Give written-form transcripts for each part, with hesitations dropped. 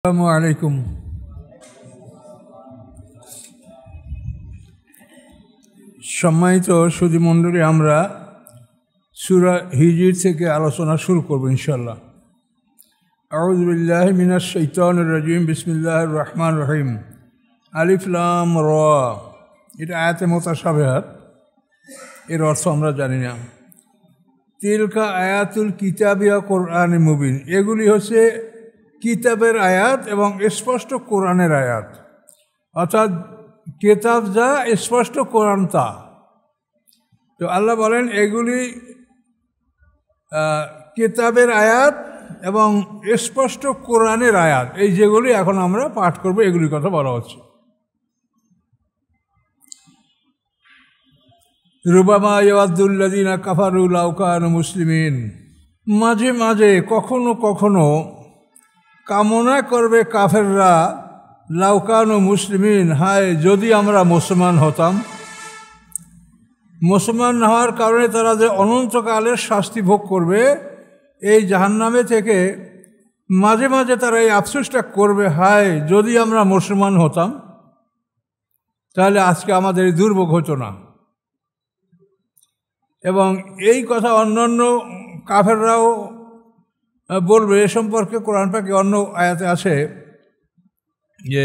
আসসালামু আলাইকুম। সম্মানিত সুধীমণ্ডলী, আমরা সূরা হিজর থেকে আলোচনা শুরু করব ইনশাআল্লাহ। আউযু বিল্লাহি মিনাশ শাইতানির রাজিম। বিসমিল্লাহির রহমানির রহিম। আলিফ লাম রা, এটা আয়াতে মুতাশাবিহাত, এর অর্থ আমরা জানি না। তিলকা আয়াতুল কিতাবিয়া কোরআন মুবিন, এগুলি হচ্ছে কিতাবের আয়াত এবং স্পষ্ট কোরআনের আয়াত, অর্থাৎ কিতাব যা স্পষ্ট কোরআন তা। তো আল্লাহ বলেন এগুলি কিতাবের আয়াত এবং স্পষ্ট কোরআনের আয়াত, এই যেগুলি এখন আমরা পাঠ করব এগুলির কথা বলা হচ্ছে। রুবামা ইয়াওয়াদ্দুল্লাযীনা কাফারু লাউ কানু মুসলিমিন, মাঝে মাঝে কখনো কখনো কামনা করবে কাফেররা, লাউ কানু মুসলিমিন, হায় যদি আমরা মুসলমান হতাম। মুসলমান না হওয়ার কারণে তারা যে অনন্তকালের শাস্তি ভোগ করবে এই জাহান্নামে থেকে, মাঝে মাঝে তারা এই আফসোসটা করবে, হায় যদি আমরা মুসলমান হতাম, তাহলে আজকে আমাদের এই দুর্ভোগ হতো না। এবং এই কথা অন্যান্য কাফেররাও বলবে। এ সম্পর্কে কোরআন পাকে অন্য আয়াতে আছে যে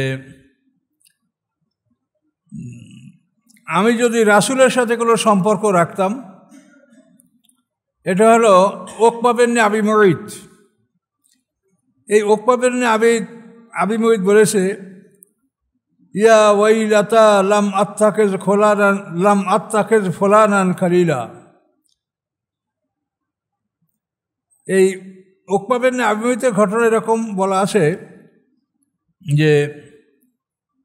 আমি যদি রাসূলের সাথে কোনো সম্পর্ক রাখতাম। এটা হলো উকবা বিন আবি মুঈত। এই উকবা বিন আবি মুঈত বলেছে, ইয়া ওয়াইলাতা লাম আত্তাখিজ ফুলানান খালিলা। এই উকবা বিন আবি মুঈতের ঘটনা এরকম বলা আছে যে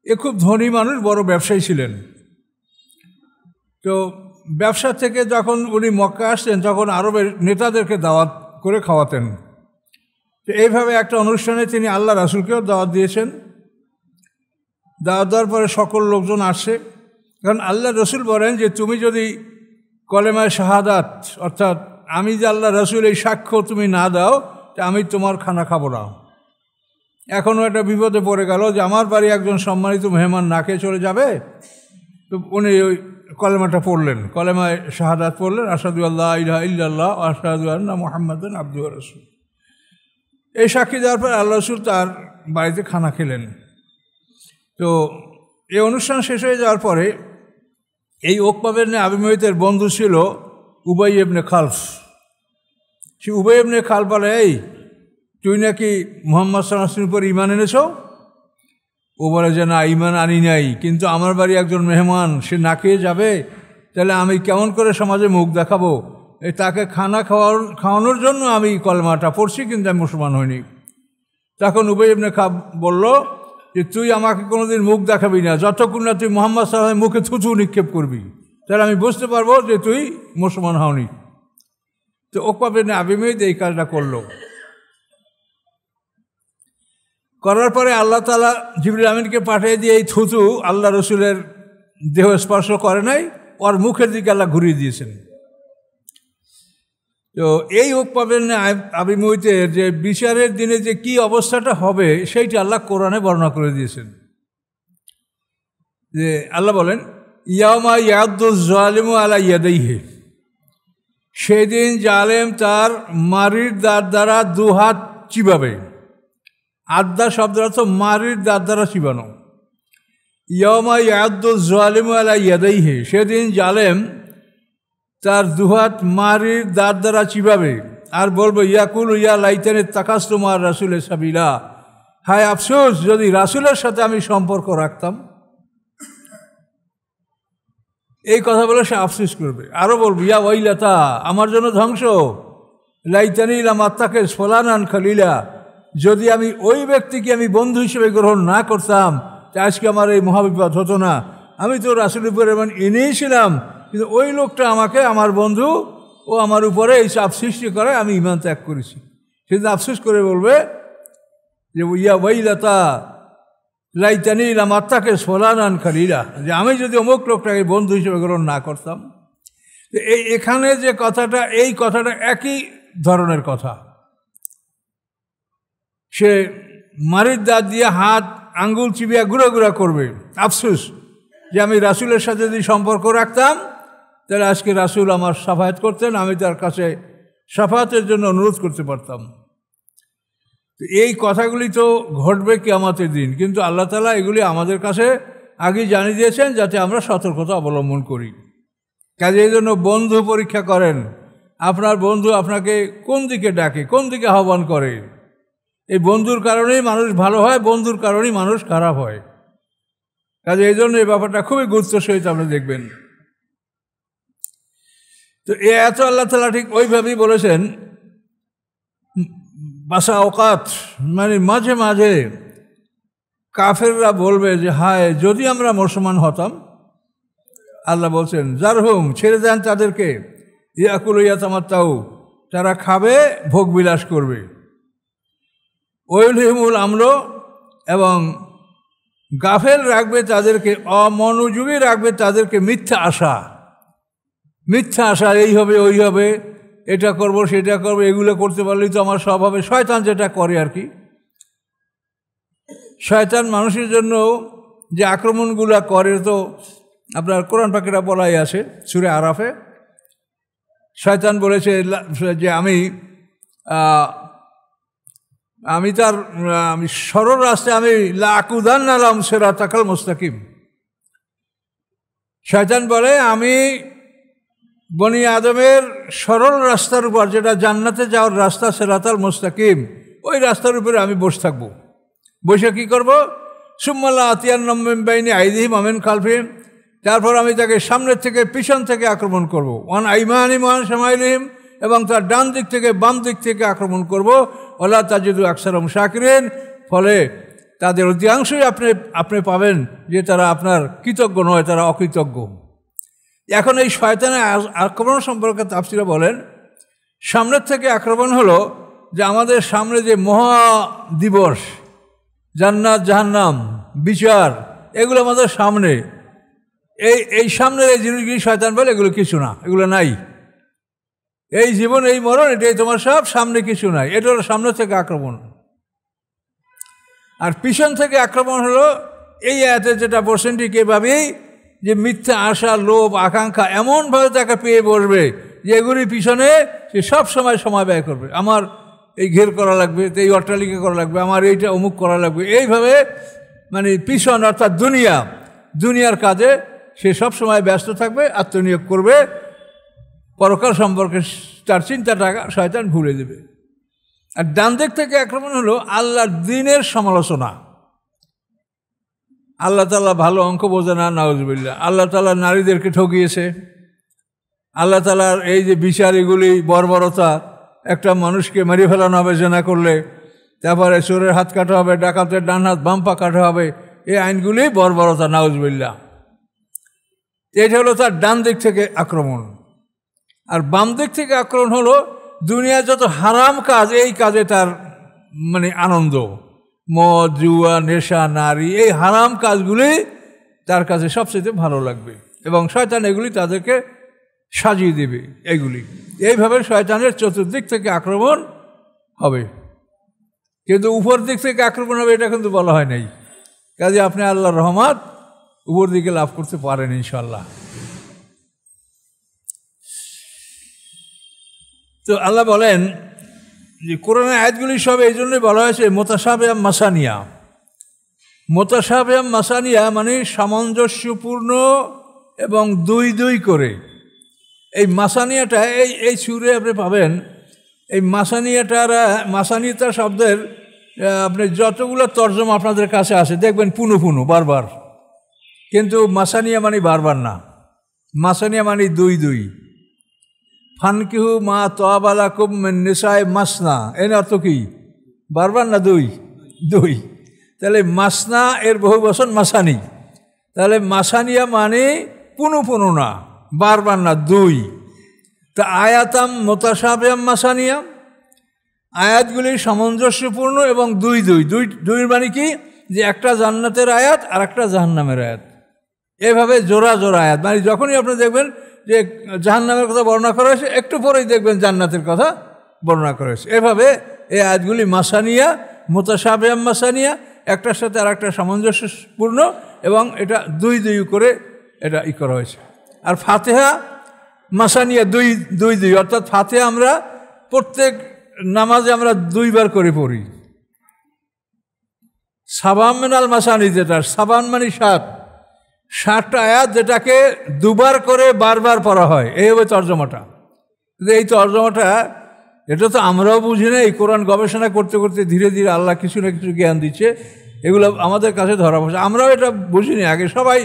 এ খুব ধনী মানুষ, বড় ব্যবসায়ী ছিলেন। তো ব্যবসা থেকে যখন উনি মক্কা আসতেন তখন আরবের নেতাদেরকে দাওয়াত করে খাওয়াতেন। তো এইভাবে একটা অনুষ্ঠানে তিনি আল্লাহ রাসূলকেও দাওয়াত দিয়েছেন। দাওয়াত দেওয়ার পরে সকল লোকজন আসছে, কারণ আল্লাহ রসুল বলেন যে তুমি যদি কলেমায়ে শাহাদাত, অর্থাৎ আমি যে আল্লাহ রসুল, এই সাক্ষ্য তুমি না দাও তা আমি তোমার খানা খাবো না। এখনও একটা বিপদে পড়ে গেল যে আমার বাড়ি একজন সম্মানিত মেহমান না খেয়ে চলে যাবে। তো উনি ওই কলেমাটা পড়লেন, কলেমায়ে শাহাদাত পড়লেন, আশহাদু আল্লা ইলাহা ইল্লাল্লাহ ওয়া আশহাদু আন্না মুহাম্মাদান আবদুহু ওয়া রাসূলুহু। এই সাক্ষী দেওয়ার পর আল্লাহ রসুল তার বাড়িতে খানা খেলেন। তো এই অনুষ্ঠান শেষ হয়ে যাওয়ার পরে এই উকবা বিন আবি মুঈতের বন্ধু ছিল উবাই ইবনে খালফ। সে উবাই ইবনে খালফ বলে, এই তুই নাকি মুহাম্মদ সাল্লাল্লাহু আলাইহি ওয়াসাল্লামের উপর ঈমান এনেছো? ও বলে যে না, ঈমান আনি নাই, কিন্তু আমার বাড়ি একজন মেহমান, সে না খেয়ে যাবে, তাহলে আমি কেমন করে সমাজে মুখ দেখাবো? এই তাকে খানা খাওয়ানোর জন্য আমি কলেমাটা পড়ছি, কিন্তু আমি মুসলমান হইনি। তখন উবাই ইবনে খালফ বলল যে তুই আমাকে কোনোদিন মুখ দেখাবি না যতক্ষণ না তুই মুহাম্মদ সাল্লাল্লাহু আলাইহি ওয়াসাল্লামের মুখে থুথু নিক্ষেপ করবি, তাহলে আমি বুঝতে পারবো যে তুই মুসলমান হওনি। তো উকবা বিন আবি মুঈত এই কাজটা করলো। করার পরে আল্লাহ তাআলা জিবরিল আমিনকে পাঠিয়ে দিয়ে এই থুতু আল্লাহ রসুলের দেহ স্পর্শ করে নাই, ওর মুখের দিকে আল্লাহ ঘুরিয়ে দিয়েছেন। তো এই উকবা বিন আবি মুঈতের যে বিচারের দিনে যে কি অবস্থাটা হবে সেইটা আল্লাহ কোরআনে বর্ণনা করে দিয়েছেন। যে আল্লাহ বলেন, ইয়াউমা ইয়াদ্দুজ জালিমু আলা ইয়াদাইহি, সেদিন জালেম তার মারির দাঁত দ্বারা দুহাত চিবাবে। আদ্দা শব্দের অর্থ মারির দাঁত দ্বারা চিবানো। ইয়াউমা ইয়াদ্দুজ জালিমু আলা ইয়াদাইহি, সেদিন জালেম তার দুহাত মারির দাঁত দ্বারা চিবাবে আর বলবে, ইয়াকুলু ইয়া লাইতানি তাকাসতু মা রাসূলি সাবিলা, হায় আফসোস যদি রাসূলের সাথে আমি সম্পর্ক রাখতাম। এই কথা বলে সে আফসোস করবে। আরও বলবে, ইয়া ওয়াইলাতা, আমার জন্য ধ্বংস, লাইতানি লাম আত্তাখিজ ফুলানান খালিলা, যদি আমি ওই ব্যক্তিকে আমি বন্ধু হিসেবে গ্রহণ না করতাম আজকে আমার এই মহাবিপদ হতো না। আমি তো রাসূলের উপরে ঈমান এনেছিলাম, কিন্তু ওই লোকটা আমাকে আমার বন্ধু, ও আমার উপরে এই চাপ সৃষ্টি করে আমি ঈমান ত্যাগ করেছি। সেদিন আফসোস করে বলবে যে ইয়া ওয়াইলাতা লাইতানি লাম আত্তাখিজ ফুলানান খালিলা, যে আমি যদি অমুক লোকটাকে বন্ধু হিসেবে গ্রহণ না করতাম। এখানে যে কথাটা, এই কথাটা একই ধরনের কথা। সে মারির দাঁত দিয়ে হাত আঙ্গুল চিবিয়া গুঁড়া গুঁড়া করবে, আফসোস যে আমি রাসূলের সাথে যদি সম্পর্ক রাখতাম তাহলে আজকে রাসূল আমার শাফায়াত করতেন, আমি তার কাছে শাফায়াতের জন্য অনুরোধ করতে পারতাম। এই কথাগুলি তো ঘটবে কিয়ামতের দিন, কিন্তু আল্লাহ তাআলা এগুলি আমাদের কাছে আগেই জানিয়ে দিয়েছেন যাতে আমরা সতর্কতা অবলম্বন করি। কাজে এই জন্য বন্ধু পরীক্ষা করেন, আপনার বন্ধু আপনাকে কোন দিকে ডাকে, কোন দিকে আহ্বান করে। এই বন্ধুর কারণেই মানুষ ভালো হয়, বন্ধুর কারণেই মানুষ খারাপ হয়। কাজে এই জন্য এই ব্যাপারটা খুবই গুরুত্বের সহিত আপনি দেখবেন। তো এত আল্লাহ তাআলা ঠিক ওইভাবেই বলেছেন, বাসা অকাত মানে মাঝে মাঝে কাফেররা বলবে যে হায় যদি আমরা মুসলমান হতাম। আল্লাহ বলছেন জারহুম, ছেড়ে দেন তাদেরকে, ইয়াকুলু ইয়াতামাত্তাউ, তারা খাবে ভোগ বিলাস করবে। ওয়াইলহিমুল আমল, এবং গাফেল রাখবে তাদেরকে, অমনোযোগী রাখবে তাদেরকে মিথ্যা আশা। মিথ্যা আশা, এই হবে ওই হবে, এটা করব সেটা করব, এগুলো করতে পারলেই তো আমার সব হবে। শয়তান যেটা করে আর কি, শয়তান মানুষের জন্য যে আক্রমণগুলো করে তো আপনার কোরআন পাকেরা বলাই আছে সূরা আরাফে। শয়তান বলেছে যে আমি তার সরল রাস্তায় আমি লাকুদান্না লাহুম সিরাতাকাল মুস্তাকিম। শয়তান বলে আমি বনি আদমের সরল রাস্তার উপর, যেটা জান্নাতে যাওয়ার রাস্তা, সিরাতাল মুস্তাকিম, ওই রাস্তার উপরে আমি বসে থাকবো। বসে কী করবো? সুম্মা লাআতিয়ান্নাহুম মিন বাইনি আইদিহিম ওয়া মিন খালফিহিম, তারপর আমি তাকে সামনের থেকে পিছন থেকে আক্রমণ করব। ওয়ান আইমানিহিম ওয়া আন শামাইলিহিম, এবং তার ডান দিক থেকে বাম দিক থেকে আক্রমণ করব। ওয়ালা তাজিদু আকসারহুম শাকিরিন, ফলে তাদের অধিকাংশই আপনি পাবেন যে তারা আপনার কৃতজ্ঞ নয়, তারা অকৃতজ্ঞ। এখন এই শয়তানের আক্রমণ সম্পর্কে তাফসীরে বলেন, সামনের থেকে আক্রমণ হলো যে আমাদের সামনে যে মহা দিবস, জান্নাত জাহান্নাম বিচার, এগুলো আমাদের সামনে। এই সামনের এই জিনিসগুলি শয়তান বলে এগুলো কিছু না, এগুলো নাই। এই জীবন এই মরণ এটাই তোমার সব, সামনে কিছু নাই। এটা হলো সামনে থেকে আক্রমণ। আর পিছন থেকে আক্রমণ হলো এই আয়াতে যেটা বলছেন ঠিক এভাবেই, যে মিথ্যা আশা, লোভ, আকাঙ্ক্ষা এমনভাবে তাকে পেয়ে বসবে যে এগুলির পিছনে সে সব সময় ব্যয় করবে। আমার এই ঘের করা লাগবে, এই অট্টালিকা করা লাগবে, আমার এইটা অমুক করা লাগবে, এইভাবে মানে পিছন অর্থাৎ দুনিয়ার কাজে সে সব সময় ব্যস্ত থাকবে, আত্মনিয়োগ করবে। পরকাল সম্পর্কে তার চিন্তাটা শয়তান ভুলে দেবে। আর ডান দিক থেকে আক্রমণ হলো আল্লাহর দ্বীনের সমালোচনা। আল্লাহ তাআলা ভালো অঙ্ক বোঝে না, নাউজুবিল্লাহ। আল্লাহ তাআলা নারীদেরকে ঠকিয়েছে। আল্লাহ তাআলার এই যে বিচার, এগুলি বর্বরতা, একটা মানুষকে মেরে ফেলানো হবে জেনা করলে, তারপরে চোরের হাত কাটা হবে, ডাকাতের ডান হাত বাম পা কাটা হবে, এই আইনগুলি বর্বরতা, নাউজুবিল্লাহ। এটা হলো তার ডান দিক থেকে আক্রমণ। আর বাম দিক থেকে আক্রমণ হলো দুনিয়ার যত হারাম কাজ, এই কাজে তার মানে আনন্দ, মদ, জুয়া, নেশা, নারী, এই হারাম কাজগুলি তার কাছে সবচেয়ে ভালো লাগবে, এবং শয়তান এগুলি তাদেরকে সাজিয়ে দেবে। এইভাবে শয়তানের চতুর্দিক থেকে আক্রমণ হবে, কিন্তু উপর দিক থেকে আক্রমণ হবে এটা কিন্তু বলা হয় নাই। কাজে আপনি আল্লাহর রহমত উপর দিকে লাভ করতে পারেন ইনশাল্লাহ। তো আল্লাহ বলেন যে কোরআনের আয়াতগুলি সব এই জন্যই বলা হয়েছে মুতাশাবিহাম মাসানিয়া। মুতাশাবিহাম মাসানিয়া মানে সামঞ্জস্যপূর্ণ এবং দুই করে। এই মাসানিয়াটা এই সুরে আপনি পাবেন। এই মাসানিয়াটা শব্দের আপনি যতগুলো তর্জমা আপনাদের কাছে আছে দেখবেন পুনঃ বারবার, কিন্তু মাসানিয়া মানে বারবার না, মাসানিয়া মানে দুই। ফানকিহু মা তাবা লাকুম মিন নিসায়ে মাসনা, এর অর্থ কি? বারবার না দুই। তাহলে মাসনা এর বহু বচন মাসানি। তাহলে মাসানিয়া মানে পুনঃ না, বারবার না, দুই। তা আয়াতাম মুতাশাবিহাম মাসানিয়া, আয়াতগুলি সামঞ্জস্যপূর্ণ এবং দুই মানে কি? যে একটা জান্নাতের আয়াত আর একটা জাহান্নামের আয়াত, এভাবে জোড়া আয়াত। মানে যখনই আপনি দেখবেন যে জাহান্নামের কথা বর্ণনা করা হয়েছে, একটু পরেই দেখবেন জান্নাতের কথা বর্ণনা করা হয়েছে। এভাবে এই আয়াতগুলি মাসানিয়া, মুতাশাবিহাম মাসানিয়া, একটার সাথে আর একটা সামঞ্জস্যপূর্ণ, এবং এটা দুই দুই করে এটা করা হয়েছে। আর ফাতিহা মাসানিয়া দুই দুই দুই, অর্থাৎ ফাতিহা আমরা প্রত্যেক নামাজে আমরা দুইবার করে পড়ি। সাবান মিনাল মাসানি, যেটা সাবান মানে 60টা আয়াত, যেটাকে দুবার করে বারবার পড়া হয়, এই হবে তর্জমাটা। এই তর্জমাটা এটা তো আমরাও বুঝি না, এই কোরআন গবেষণা করতে করতে ধীরে ধীরে আল্লাহ কিছু না কিছু জ্ঞান দিচ্ছে, এগুলো আমাদের কাছে ধরা পড়ছে। আমরাও এটা বুঝিনি আগে, সবাই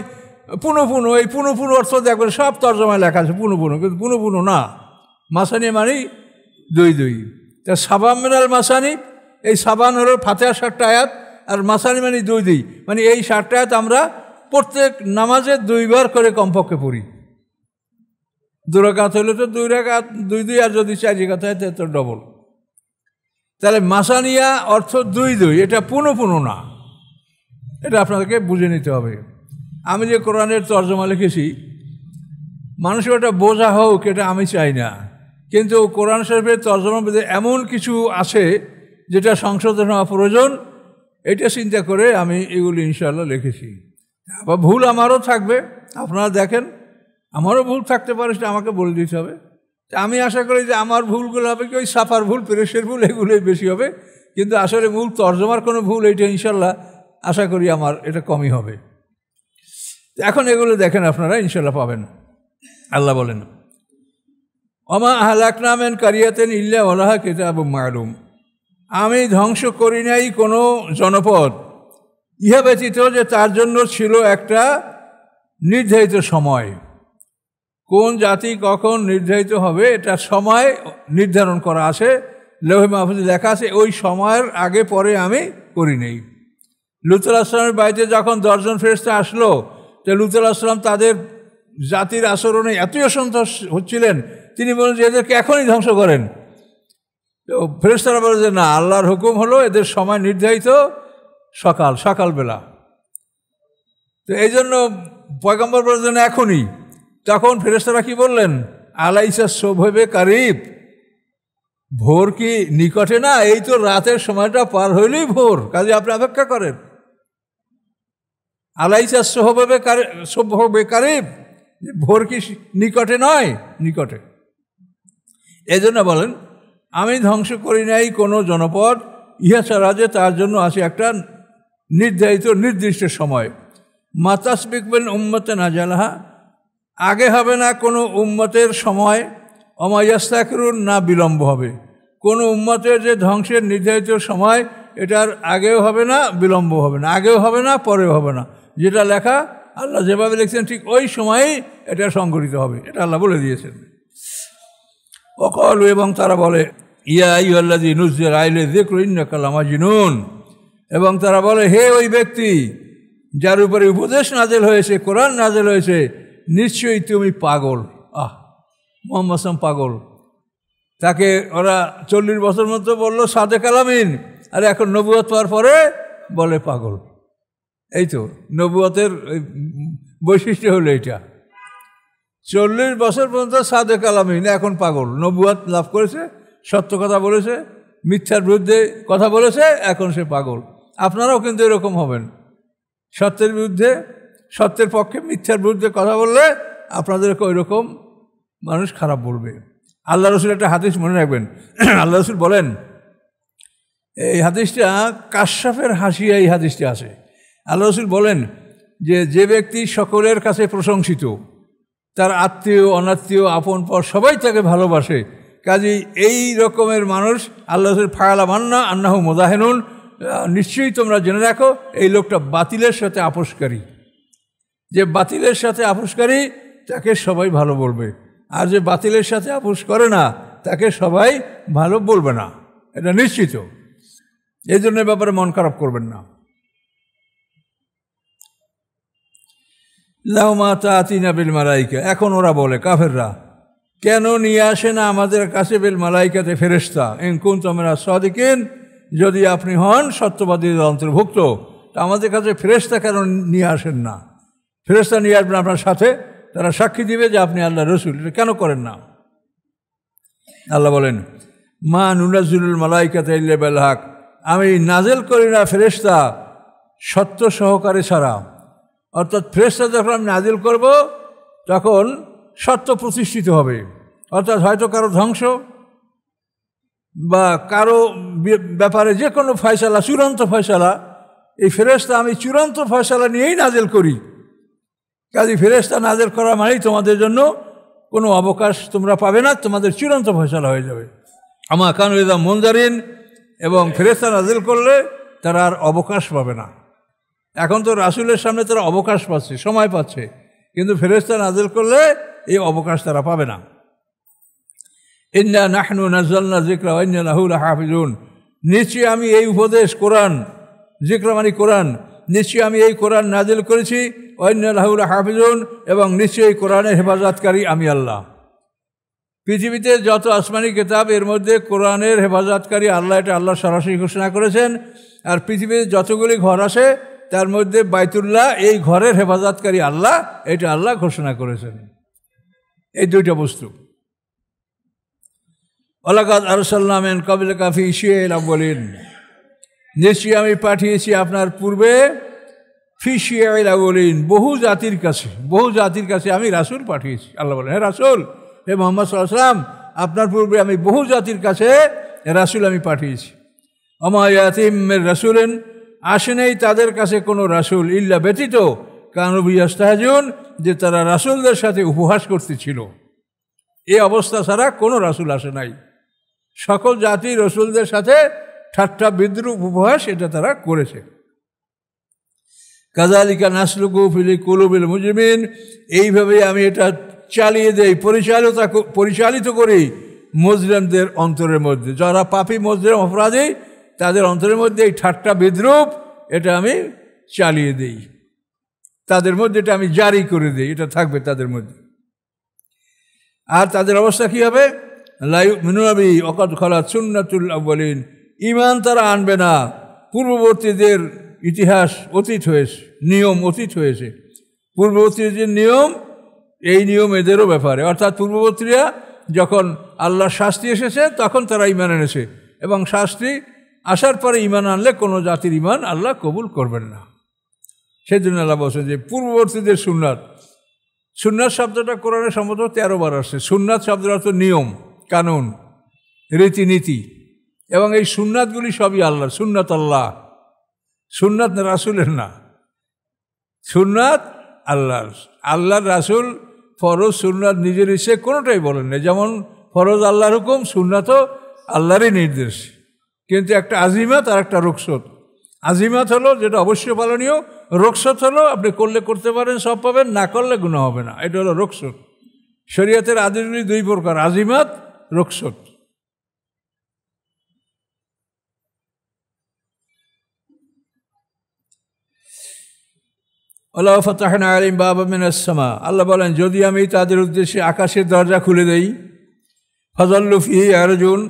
পুনো এই পুনো অর্থ দেখবেন সব তর্জমায় লেখা আছে পুনো, কিন্তু পুনো না, মাসানি মানেই দুই দুই। তা সাবান মিনাল মাসানি, এই সাবান হলো ফাতিহা 60টা আয়াত, আর মাসানি মানে দুই দুই, মানে এই 60টা আয়াত আমরা প্রত্যেক নামাজে দুইবার করে কমপক্ষে পড়ি। 2 রাকাত হলে তো 2 রাকাত, 2 আর যদি 4 রাকাত হয় তো ডবল। তাহলে মাসানিয়া অর্থ দুই দুই, এটা পুনো না, এটা আপনাদেরকে বুঝে নিতে হবে। আমি যে কোরআনের তর্জমা লিখেছি, মানুষের ওটা বোঝা হোক, এটা আমি চাই না, কিন্তু কোরআন শরীফের তর্জমার মধ্যে এমন কিছু আছে যেটা সংশোধন হওয়া প্রয়োজন, এটা চিন্তা করে আমি এগুলি ইনশাআল্লাহ লিখেছি। আবার ভুল আমারও থাকবে, আপনারা দেখেন আমারও ভুল থাকতে পারে, সেটা আমাকে বলে দিতে হবে। আমি আশা করি যে আমার ভুলগুলো হবে কি ওই সাফার ভুল, প্রেসের ভুল, এগুলোই বেশি হবে, কিন্তু আসলে মূল তর্জমার কোনো ভুল এইটা ইনশাল্লাহ আশা করি আমার এটা কমই হবে। এখন এগুলো দেখেন আপনারা ইনশাল্লাহ পাবেন। আল্লাহ বলেন, ওমা আহলাকনা মিন কারিয়াতিন ইল্লা ওয়ালাহা কিতাবুম মা'লুম, আমি ধ্বংস করি নাই কোনো জনপদ ইহা ব্যতীত যে তার জন্য ছিল একটা নির্ধারিত সময়। কোন জাতি কখন নির্ধারিত হবে এটা সময় নির্ধারণ করা আছে, লৌহে মাহফুজে লেখা আছে, ওই সময়ের আগে পরে আমি করি নেই। লূত আলাইহিস সালামের বাড়িতে যখন 10 জন ফেরেশতা আসলো, তো লূত আলাইহিস সালাম তাদের জাতির আচরণে এতই অসন্তোষ হচ্ছিলেন, তিনি বলেন যে এদেরকে এখনই ধ্বংস করেন। তো ফেরেশতারা বলে যে না, আল্লাহর হুকুম হলো এদের সময় নির্ধারিত সকালবেলা। তো এই জন্য পয়গম্বর বলেন এখনই। তখন ফেরেশতারা কি বললেন, আলাইসা সুবহে কারিব, ভোর কি নিকটে না? এই তো রাতের সময়টা পার হইলেই ভোর, কাজে আপনি অপেক্ষা করেন। আলাইসা সুবহে কারিব, ভোর কি নিকটে নয়? নিকটে। এই জন্য বলেন আমি ধ্বংস করি নাই কোনো জনপদ ইহা ছাড়া যে তার জন্য আছে একটা নির্ধারিত নির্দিষ্ট সময়। মাতাসবিক বিন উম্মতেন আজালাহা, আগে হবে না কোনো উম্মতের সময়, অমায়াস্তাকিরুন, না বিলম্ব হবে। কোনো উম্মতের যে ধ্বংসের নির্ধারিত সময়, এটার আগেও হবে না, বিলম্ব হবে না, আগেও হবে না, পরেও হবে না। যেটা লেখা আল্লাহ যেভাবে লিখছেন ঠিক ওই সময়ই এটা সংঘটিত হবে, এটা আল্লাহ বলে দিয়েছেন। ওয়াকালু, এবং তারা বলে, ইয়া আইয়ুহাল্লাযী নুজ্জিলা আলাইহি যিকরু ইন্নাকা লামাজনুন, এবং তারা বলে হে ওই ব্যক্তি যার উপরে উপদেশ নাযিল হয়েছে, কোরআন নাযিল হয়েছে, নিশ্চয়ই তুমি পাগল। মুহাম্মদ সাল্লাল্লাহু পাগল। তাকে ওরা 40 বছর মতো বললো সাদেক আলামিন, আর এখন নবুয়ত পাওয়ার পরে বলে পাগল। এই তো নবুয়তের বৈশিষ্ট্য হলো এইটা। 40 বছর পর্যন্ত সাদেক আলামিন, এখন পাগল। নবুয়ত লাভ করেছে, সত্য কথা বলেছে, মিথ্যার বিরুদ্ধে কথা বলেছে, এখন সে পাগল। আপনারাও কিন্তু এরকম হবেন, সত্যের বিরুদ্ধে, সত্যের পক্ষে মিথ্যার বিরুদ্ধে কথা বললে আপনাদেরকে ওই রকম মানুষ খারাপ বলবে। আল্লাহ রসুল একটা হাদিস মনে রাখবেন। আল্লাহ রসুল বলেন, এই হাদিসটা কাশফের হাসিয়া, এই হাদিসটা আছে। আল্লাহ রসুল বলেন যে ব্যক্তি সকলের কাছে প্রশংসিত, তার আত্মীয় অনাত্মীয় আপন পর সবাই তাকে ভালোবাসে, কাজেই এই রকমের মানুষ আল্লাহ রসুল ফায়ালা মান্না আন্নাহু মুদাহিনুন, নিশ্চয়ই তোমরা জেনে রাখো এই লোকটা বাতিলের সাথে আপোষকারী। যে বাতিলের সাথে আপোষকারী তাকে সবাই ভালো বলবে, আর যে বাতিলের সাথে আপোষ করে না তাকে সবাই ভালো বলবে না, এটা নিশ্চিত। এই জন্য ব্যাপারে মন খারাপ করবেন না। লাউমা তাতিনা বিল মালাইকা, এখন ওরা বলে কাফেররা, কেন নিয়ে আসে না আমাদের কাছে বিল মালাইকাতে ফেরেশতা, ইন কুনতুম মিনাস সাদিকিন, যদি আপনি হন সত্যবাদীদের অন্তর্ভুক্ত, তা আমাদের কাছে ফেরেশতা কেন নিয়ে আসেন না? ফেরেশতা নিয়ে আসবেন আপনার সাথে, তারা সাক্ষী দিবে যে আপনি আল্লাহ রসুল, এটা কেন করেন না? আল্লাহ বলেন, মা নুনাজ্জিলুল মালাইকাতা ইল্লা বিল হক, আমি নাজেল করি না ফেরেশতা সত্য সহকারে ছাড়া। অর্থাৎ ফেরেশতা যখন আমি নাজিল করব তখন সত্য প্রতিষ্ঠিত হবে, অর্থাৎ হয়তো কারো ধ্বংস বা কারো ব্যাপারে যে কোনো ফয়সালা, চূড়ান্ত ফয়সালা, এই ফেরেশতা আমি চূড়ান্ত ফয়সালা নিয়েই নাজিল করি। কাজে ফেরেশতা নাজিল করা মানেই তোমাদের জন্য কোনো অবকাশ তোমরা পাবে না, তোমাদের চূড়ান্ত ফয়সালা হয়ে যাবে। আমা কানু ইযা মুনজারিন, এবং ফেরেশতা নাজিল করলে তারা আর অবকাশ পাবে না। এখন তো রাসূলের সামনে তারা অবকাশ পাচ্ছে, সময় পাচ্ছে, কিন্তু ফেরেশতা নাজিল করলে এই অবকাশ তারা পাবে না। ইন্না নাহনু নাযালনা যিকরা ওয়া ইন্না লাহু লাহাফিজুন, নিশ্চয়ই আমি এই উপদেশ কোরআন, যিকরা মানে কোরআন, নিশ্চয়ই আমি এই কোরআন নাজিল করেছি, ওয়া ইন্না লাহু লাহাফিজুন, এবং নিশ্চয়ই কোরআনের হেফাজতকারী আমি আল্লাহ। পৃথিবীতে যত আসমানি কিতাব এর মধ্যে কোরআনের হেফাজতকারী আল্লাহ, এটা আল্লাহ সরাসরি ঘোষণা করেছেন। আর পৃথিবীতে যতগুলি ঘর আছে তার মধ্যে বাইতুল্লাহ, এই ঘরের হেফাজতকারী আল্লাহ, এটা আল্লাহ ঘোষণা করেছেন। এই দুইটা বস্তু। ওয়ালাকাদ আরসালনা মিন ক্বাবলিকা ফী শিয়াইল আউয়ালিন, নিশ্চয়ই আমি পাঠিয়েছি আপনার পূর্বে ফী শিয়াইল আউয়ালিন, বহু জাতির কাছে, বহু জাতির কাছে আমি রাসূল পাঠিয়েছি। আল্লাহ বলেন, হে রাসূল, হে মুহাম্মদ সাল্লাল্লাহু আলাইহি ওয়াসাল্লাম, আপনার পূর্বে আমি বহু জাতির কাছে রাসূল আমি পাঠিয়েছি। ওমা ইয়াতিম মির রাসূলিন, আসে নেই তাদের কাছে কোনো রাসূল, ইল্লা ব্যতীত কানু বিহি ইস্তাহজিউন, যে তারা রাসূলদের সাথে উপহাস করতেছিল। এই অবস্থা ছাড়া কোনো রাসূল আসে নাই। সকল জাতি রাসূলদের সাথে ঠাট্টা বিদ্রুপ উপহাস এটা তারা করেছে। কাযালিকা নাসলুকু ফি কুলুবিল মুজরিমিন, এইভাবে আমি এটা চালিয়ে দেই, পরিচালিত করি মুজরিমদের অন্তরের মধ্যে। যারা পাপী মুজরিম অপরাধী তাদের অন্তরের মধ্যে এই ঠাট্টা বিদ্রুপ এটা আমি চালিয়ে দেই, তাদের মধ্যে এটা আমি জারি করে দিই, এটা থাকবে তাদের মধ্যে। আর তাদের অবস্থা কী হবে? লা ইউমিনুনা বিহি ওয়া কাদ খালাত সুন্নাতুল আউয়ালিন, ঈমান তারা আনবে না, পূর্ববর্তীদের ইতিহাস অতীত হয়েছে, নিয়ম অতীত হয়েছে। পূর্ববর্তীর যে নিয়ম, এই নিয়ম এদেরও ব্যাপারে, অর্থাৎ পূর্ববর্তীরা যখন আল্লাহর শাস্তি এসেছে তখন তারা ঈমান এনেছে, এবং শাস্তি আসার পরে ঈমান আনলে কোনো জাতির ঈমান আল্লাহ কবুল করবেন না। সেই জন্য আল্লাহ বলছেন যে পূর্ববর্তীদের সুন্নাত, সুন্নাত শব্দটা কোরআনে সম্ভবত 13 বার আসছে। সুন্নাত শব্দের অর্থ নিয়ম, কানুন, রীতিনীতি, এবং এই সুন্নাতগুলি সবই আল্লাহর। সুন্নাত আল্লাহ, সুন্নাত রাসূলের না, সুন্নাত আল্লাহর। আল্লাহর রাসূল ফরজ সুন্নাত নিজের ইচ্ছে কোনোটাই বলেন না। যেমন ফরজ আল্লাহর হুকুম, সুন্নাতও আল্লাহরই নির্দেশ, কিন্তু একটা আজিমাত আর একটা রুখসত। আজিমাত হলো যেটা অবশ্যই পালনীয়, রুখসত হলো আপনি করলে করতে পারেন সব পাবেন, না করলে গুনাহ হবে না, এটা হলো রুখসত। শরীয়তের আদেশগুলি দুই প্রকার, আজিমাত, রুখসত। ওয়ালাউ ফাতাহনা আলাইহিম বাবাম মিনাস সামা, আল্লাহ বলেন যদি আমি তাদের উদ্দেশ্যে আকাশের দরজা খুলে দেই, ফাযাল্লু ফীহি ইয়ারজুন,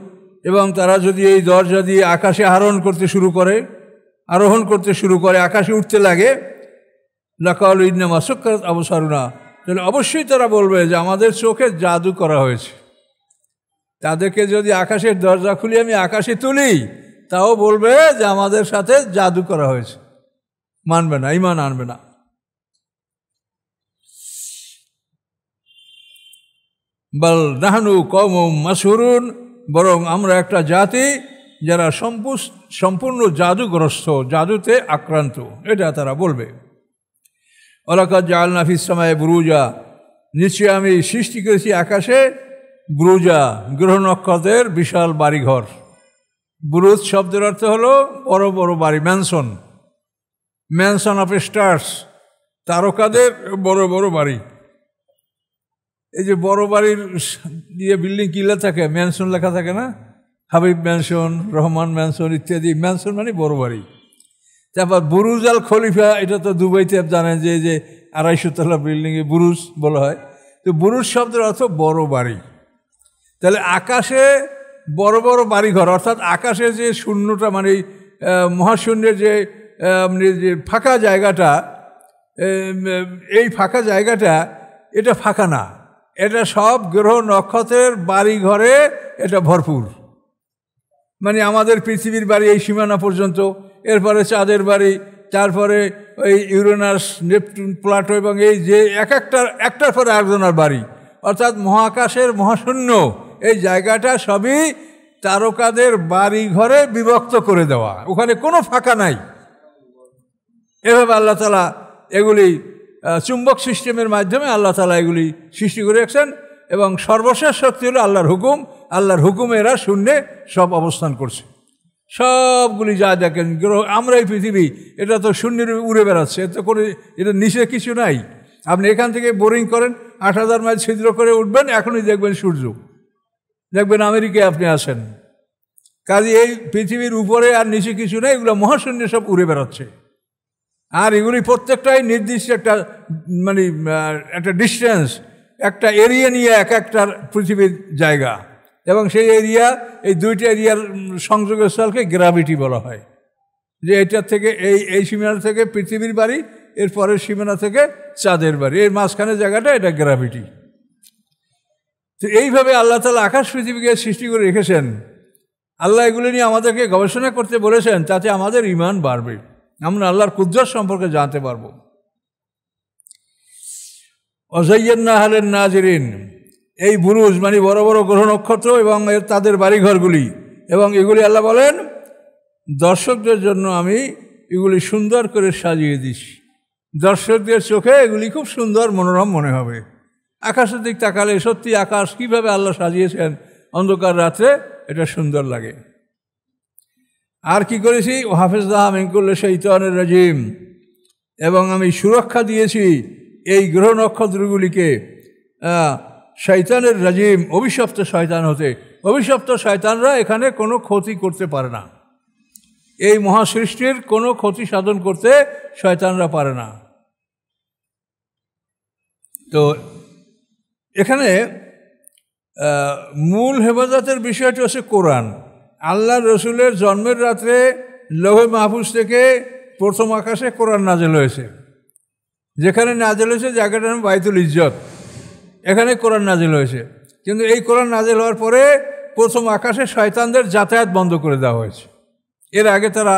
এবং তারা যদি এই দরজা দিয়ে আকাশে আরোহণ করতে শুরু করে, আকাশে উঠতে লাগে, লাকালু ইন্নামা সুক্কিরাত আবসারুনা, তাহলে অবশ্যই তারা বলবে যে আমাদের চোখে জাদু করা হয়েছে। তাদেরকে যদি আকাশের দরজা খুলে আমি আকাশে তুলি, তাও বলবে যে আমাদের সাথে জাদু করা হয়েছে, মানবে না, ঈমান আনবে না। বাল নাহনু কওমুম মাসহুরুন, বরং আমরা একটা জাতি যারা সম্পূর্ণ জাদুগ্রস্ত, জাদুতে আক্রান্ত, এটা তারা বলবে। ওয়ালাকাদ জাআলনা ফিস সামাই বুরুজা, নিশ্চয়ই আমি সৃষ্টি করেছি আকাশে বুরুজা, গ্রহ নক্ষত্রের বিশাল বাড়িঘর। বুরুজ শব্দের অর্থ হলো বড় বড় বাড়ি, ম্যানশন, ম্যানশন অফ স্টার্স, তারকাদের বড় বড় বাড়ি। এই যে বড় বাড়ির দিয়ে বিল্ডিং কিলা থাকে, ম্যানশন লেখা থাকে না, হাবিব ম্যানশন, রহমান ম্যানশন ইত্যাদি। ম্যানশন মানে বড় বাড়ি। তারপর বুরুজ আল খলিফা, এটা তো দুবাইতে জানেন যে 250 তলা বিল্ডিংয়ে বুরুজ বলা হয়। তো বুরুজ শব্দের অর্থ বড় বাড়ি। তাহলে আকাশে বড় বড় বাড়িঘর, অর্থাৎ আকাশে যে শূন্যটা, মানে মহাশূন্যের যে ফাঁকা জায়গাটা, এই ফাঁকা জায়গাটা এটা ফাঁকা না, এটা সব গ্রহ নক্ষত্রের বাড়িঘরে এটা ভরপুর। মানে আমাদের পৃথিবীর বাড়ি এই সীমানা পর্যন্ত, এরপরে চাঁদের বাড়ি, তারপরে ওই ইউরেনাস, নেপচুন, প্লাটো এবং এই যে একটার পরে একজনের বাড়ি, অর্থাৎ মহাকাশের মহাশূন্য এই জায়গাটা সবই তারকাদের বাড়ি ঘরে বিভক্ত করে দেওয়া, ওখানে কোনো ফাঁকা নাই। এভাবে আল্লাহ তাআলা এগুলি চুম্বক সিস্টেমের মাধ্যমে আল্লাহ তাআলা এগুলি সৃষ্টি করে রেখেছেন, এবং সর্বশেষ শক্তি হলো আল্লাহর হুকুম। আল্লাহর হুকুমে এরা শূন্যে সব অবস্থান করছে। সবগুলি যা দেখেন গ্রহ, আমরা এই পৃথিবী, এটা তো শূন্যের উড়ে বেড়াচ্ছে, এতে করে এটা নিচে কিছু নাই। আপনি এখান থেকে বোরিং করেন, ৮,০০০ মাইল ছিদ্র করে উঠবেন, এখনই দেখবেন সূর্য, দেখবেন আমেরিকায় আপনি আসেন। কাজে এই পৃথিবীর উপরে আর নিচে কিছু নেই, এগুলো মহাশূন্যে সব উড়ে বেড়াচ্ছে। আর এগুলি প্রত্যেকটাই নির্দিষ্ট একটা মানে একটা ডিস্টেন্স, একটা এরিয়া নিয়ে একটা পৃথিবীর জায়গা, এবং সেই এরিয়া, এই দুইটা এরিয়ার সংযোগের স্থলকে গ্র্যাভিটি বলা হয়। যে এটার থেকে এই সীমানা থেকে পৃথিবীর বাড়ি, এর পরের সীমানা থেকে চাঁদের বাড়ি, এর মাঝখানে জায়গাটা, এটা গ্র্যাভিটি। তো এইভাবে আল্লাহ তাআলা আকাশ পৃথিবীকে সৃষ্টি করে রেখেছেন। আল্লাহ এগুলো নিয়ে আমাদেরকে গবেষণা করতে বলেছেন, তাতে আমাদের ঈমান বাড়বে, আমরা আল্লাহর কুদরত সম্পর্কে জানতে পারব। ওয়াযায়্যানা আহলান নাজিরিন, এই বুরুজ মানে বড় বড় গ্রহ নক্ষত্র এবং তাদের বাড়িঘরগুলি, এবং এগুলি আল্লাহ বলেন দর্শকদের জন্য আমি এগুলি সুন্দর করে সাজিয়ে দিছি। দর্শকদের চোখে এগুলি খুব সুন্দর, মনোরম মনে হবে। আকাশের দিক তাকালে সত্যি আকাশ কীভাবে আল্লাহ সাজিয়েছেন অন্ধকার রাত্রে, এটা সুন্দর লাগে। আর কি করেছি, ও হাফিজনাহা মিন কুল্লি শাইতানির রাজিম, এবং আমি সুরক্ষা দিয়েছি এই গ্রহ নক্ষত্রগুলিকে শয়তানের রাজিম, অভিশপ্ত শয়তান হতে। অভিশপ্ত শয়তানরা এখানে কোনো ক্ষতি করতে পারে না, এই মহাসৃষ্টির কোনো ক্ষতি সাধন করতে শয়তানরা পারে না। তো এখানে মূল হেফাজতের বিষয়টি হচ্ছে কোরআন। আল্লাহ রসুলের জন্মের রাত্রে লৌহে মাহফুজ থেকে প্রথম আকাশে কোরআন নাজেল হয়েছে। যেখানে নাজেল হয়েছে জায়গাটার নাম বাইতুল ইজ্জত, এখানে কোরআন নাজেল হয়েছে। কিন্তু এই কোরআন নাজেল হওয়ার পরে প্রথম আকাশে শয়তানদের যাতায়াত বন্ধ করে দেওয়া হয়েছে। এর আগে তারা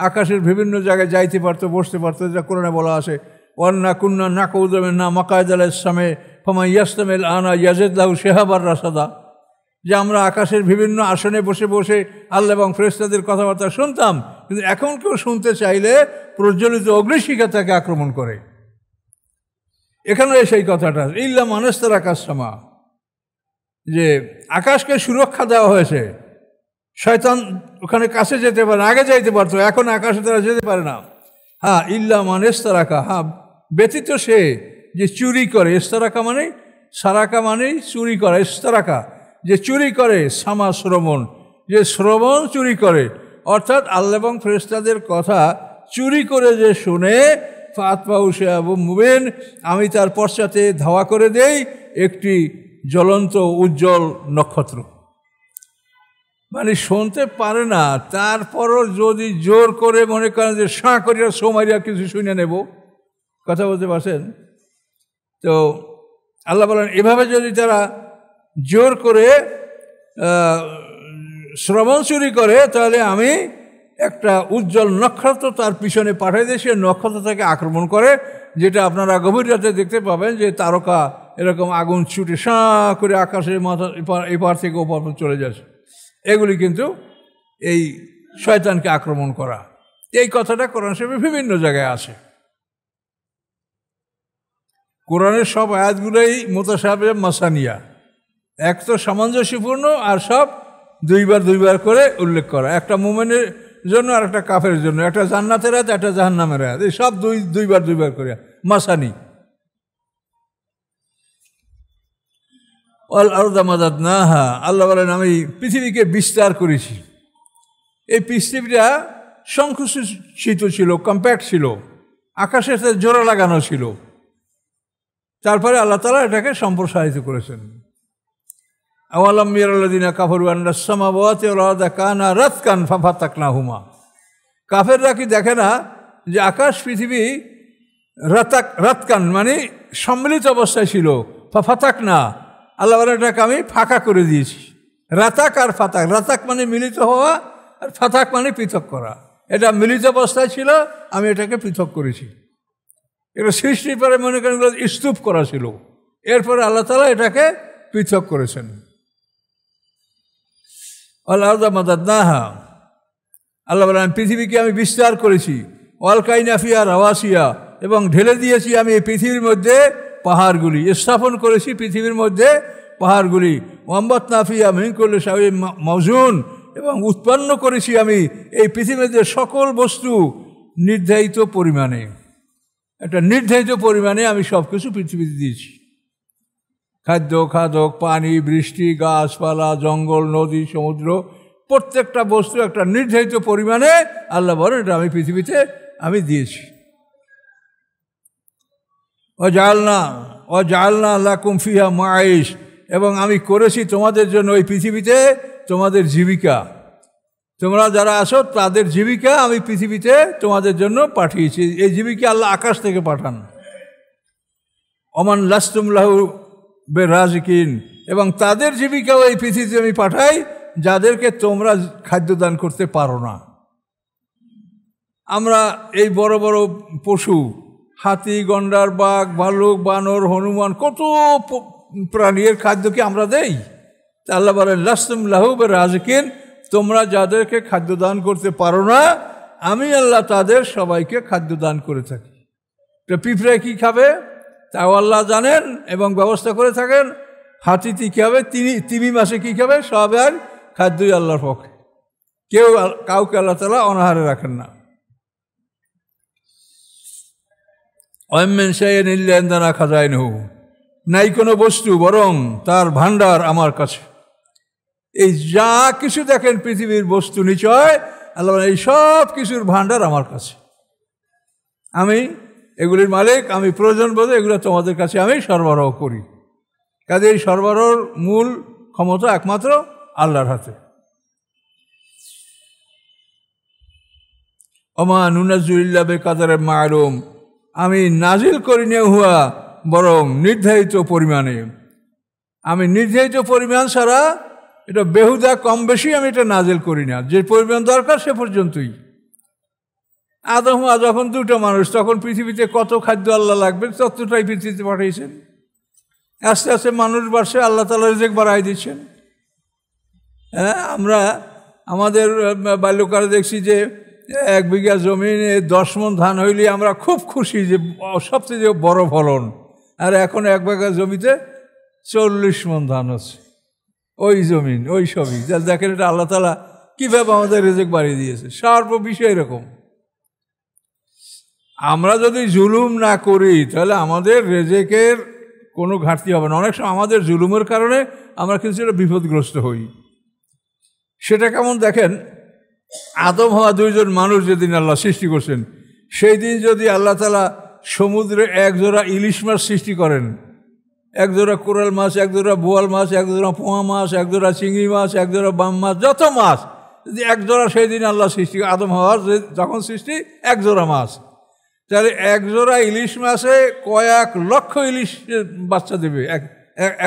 আকাশের বিভিন্ন জায়গায় যাইতে পারতো, বসতে পারতো, যা কোরআনে বলা আছে, ওয়ান্না কুন্না নাকুযু মিন্হা মাকআদাল ইসলামে ফামান ইয়াসতামিল আনা ইয়াজিদ লাহু শিহাবার রাসাদা, যে আমরা আকাশের বিভিন্ন আসনে বসে বসে আল্লাহ এবং ফেরেশতাদের কথাবার্তা শুনতাম, কিন্তু এখন কেউ শুনতে চাইলে প্রজ্বলিত অগ্নিশিখা তাকে আক্রমণ করে। এখানে সেই কথাটা ইল্লা মান ইসতারাকা আস-সামা, যে আকাশকে সুরক্ষা দেওয়া হয়েছে, শয়তান ওখানে কাছে যেতে পারে, আগে যাইতে পারতো, এখন আকাশে তারা যেতে পারে না। হ্যাঁ, ইল্লা মান ইসতারাকা, হ্যাঁ ব্যতীত সে যে চুরি করে, ইস্তারাকা মানে সারাকা মানেই চুরি করা, ইস্তারাকা যে চুরি করে, সামা শ্রবণ, যে শ্রবণ চুরি করে, অর্থাৎ আল্লাহ এবং ফেরেশতাদের কথা চুরি করে যে শুনে, ফাতবাহু শিহাবুম মুবিন, আমি তার পশ্চাতে ধাওয়া করে দেই একটি জ্বলন্ত উজ্জ্বল নক্ষত্র। মানে শুনতে পারে না, তারপরও যদি জোর করে মনে করেন যে সাঁ করিয়া সোমারিয়া কিছু শুনে নেব, কথা বলতে পারছেন? তো আল্লাহ বলেন এভাবে যদি তারা জোর করে শ্রবণ চুরি করে, তাহলে আমি একটা উজ্জ্বল নক্ষত্র তার পিছনে পাঠিয়ে দিয়ে সে নক্ষত্র তাকে আক্রমণ করে, যেটা আপনারা গভীর রাতে দেখতে পাবেন যে তারকা এরকম আগুন ছুটে সাঁ করে আকাশের মাথা এপার থেকে ওপার চলে যাচ্ছে। এগুলি কিন্তু এই শয়তানকে আক্রমণ করা। এই কথাটা কোরআন শরীফে বিভিন্ন জায়গায় আছে। কোরআনের সব আয়াতগুলোই মুতাশাবিহ মাসানিয়া, এক তো সামঞ্জস্যপূর্ণ, আর সব দুইবার করে উল্লেখ করা, একটা মুমিনের জন্য আর একটা কাফের জন্য, একটা জান্নাতের আয়াত, একটা জাহান্নামের আয়াত, এই সব দুইবার করে মাসানি। ওয়াল আরদা মাদাদনাহা, আল্লাহ বলেন আমি পৃথিবীকে বিস্তার করেছি। এই পৃথিবীটা সংকুচিত ছিল, কম্প্যাক্ট ছিল, আকাশের সাথে জোড়া লাগানো ছিল, তারপরে আল্লাহ তাআলা এটাকে সম্প্রসারিত করেছেন। আওয়ালাম ইয়ারাল্লাযিনা কাফারু আন্নাস সামাওয়াতি ওয়াল আরদা কানা রাতকান ফাফাতাকনাহুমা, কাফেররা কি দেখে না যে আকাশ পৃথিবী রাতকান মানে সম্মিলিত অবস্থায় ছিল, ফাফাতাকনা, আল্লাহ বলেন এটাকে আমি ফাঁকা করে দিয়েছি, রাতাক আর ফাতাক, রাতাক মানে মিলিত হওয়া আর ফাতাক মানে পৃথক করা। এটা মিলিত অবস্থায় ছিল, আমি এটাকে পৃথক করেছি। এটা সৃষ্টির পরে মনে করেন স্তূপ করা ছিল, এরপরে আল্লাহ তাআলা এটাকে পৃথক করেছেন। আল্লাহ মাদাদনাহা, আল্লাহ বলেন পৃথিবীকে আমি বিস্তার করেছি। অলকাইনা ফিয়া রাওয়াসিয়া, এবং ঢেলে দিয়েছি আমি এই পৃথিবীর মধ্যে পাহাড়গুলি, স্থাপন করেছি পৃথিবীর মধ্যে পাহাড়গুলি। ওয়াম্বাত নাফিয়া মিন কুল্লি শাইইন মাওজুন, এবং উৎপন্ন করেছি আমি এই পৃথিবীতে সকল বস্তু নির্ধারিত পরিমাণে। একটা নির্ধারিত পরিমাণে আমি সব কিছু পৃথিবীতে দিয়েছি। খাদ্য, খাদক, পানি, বৃষ্টি, গাছপালা, জঙ্গল, নদী, সমুদ্র, প্রত্যেকটা বস্তু একটা নির্ধারিত পরিমাণে আল্লাহ বলেন এটা আমি পৃথিবীতে আমি দিয়েছি। জাআলনা লাকুম ফিহা মাঈশ, এবং আমি করেছি তোমাদের জন্য ওই পৃথিবীতে তোমাদের জীবিকা। তোমরা যারা আসো তাদের জীবিকা আমি পৃথিবীতে তোমাদের জন্য পাঠিয়েছি। এই জীবিকা আল্লাহ আকাশ থেকে পাঠান। ওমান লাস্তুম লাহু বিরাজিকিন, এবং তাদের জীবিকাও এই পৃথিবীতে আমি পাঠাই যাদেরকে তোমরা খাদ্যদান করতে পারো না। আমরা এই বড় বড় পশু, হাতি, গন্ডার, বাঘ, ভালুক, বানর, হনুমান, কত প্রাণীর খাদ্য কি আমরা দেই? তা আল্লাহ বলেন লাস্তুম লাহু বিরাজিকিন, তোমরা যাদেরকে খাদ্য দান করতে পারো না আমি আল্লাহ তাদের সবাইকে খাদ্য দান করে থাকি। তো পিঁপড়ে কী খাবে তাও আল্লাহ জানেন এবং ব্যবস্থা করে থাকেন। হাতিটি কী খাবে, তিমি মাসে কী খাবে, সবার খাদ্যই আল্লাহর পক্ষে। কাউকে আল্লাহ তাআলা অনাহারে রাখেন না। ওয়ামিন শাইইন ইল্লা ইনদানা খাজাইনুহু, নাই কোনো বস্তু বরং তার ভাণ্ডার আমার কাছে। এই যা কিছু দেখেন পৃথিবীর বস্তু নিশ্চয় আল্লাহ এই সব কিছুর ভাণ্ডার আমার কাছে, আমি এগুলির মালিক, আমি প্রয়োজন বোধে এগুলো তোমাদের কাছে আমি সরবরাহ করি। কাজে এই সরবরাহর মূল ক্ষমতা একমাত্র আল্লাহর হাতে। ওমা নুনাজ্জিলু ইল্লা বিকাদারে মা'লুম, আমি নাজিল করি না হুয়া বরং নির্ধারিত পরিমাণে। আমি নির্ধারিত পরিমাণ ছাড়া এটা বেহুদা কম বেশি আমি এটা নাজিল করি না। যে পরিমাণ দরকার সে পর্যন্তই। আদম হওয়া যখন দুটো মানুষ, তখন পৃথিবীতে কত খাদ্য আল্লাহ লাগবে ততটাই পৃথিবীতে পাঠিয়েছেন। আস্তে আস্তে মানুষ বাড়ছে, আল্লাহ তাআলা রিজিক বাড়াই দিচ্ছেন। হ্যাঁ, আমরা আমাদের বাল্যকালে দেখছি যে 1 বিঘা জমিনে 10 মণ ধান হইলে আমরা খুব খুশি যে সবচেয়ে বড় ফলন। আর এখন 1 বিঘা জমিতে 40 মণ ধান হচ্ছে। ওই জমিন ওই সবই দেখেন, এটা আল্লাহ তাআলা কীভাবে আমাদের রিজিক বাড়িয়ে দিয়েছে। সর্ববিষয়ে এরকম। আমরা যদি জুলুম না করি তাহলে আমাদের রিজিকের কোনো ঘাটতি হবে না। অনেক সময় আমাদের জুলুমের কারণে আমরা কিছুটা বিপদগ্রস্ত হই। সেটা কেমন দেখেন, আদম হওয়া 2 জন মানুষ যেদিন আল্লাহ সৃষ্টি করছেন, সেই দিন যদি আল্লাহ তাআলা সমুদ্রে 1 জোড়া ইলিশ মাছ সৃষ্টি করেন, 1 জোড়া কোরাল মাছ, 1 জোড়া বোয়াল মাছ, 1 জোড়া পোয়া মাছ, 1 জোড়া চিংড়ি মাছ, 1 জোড়া বাম মাছ, যত মাছ যদি 1 জোড়া সেই দিন আল্লাহ সৃষ্টি, আদম হওয়ার যখন সৃষ্টি 1 জোড়া মাছ, তাহলে 1 জোড়া ইলিশ মাছে কয়েক লক্ষ ইলিশ বাচ্চা দেবে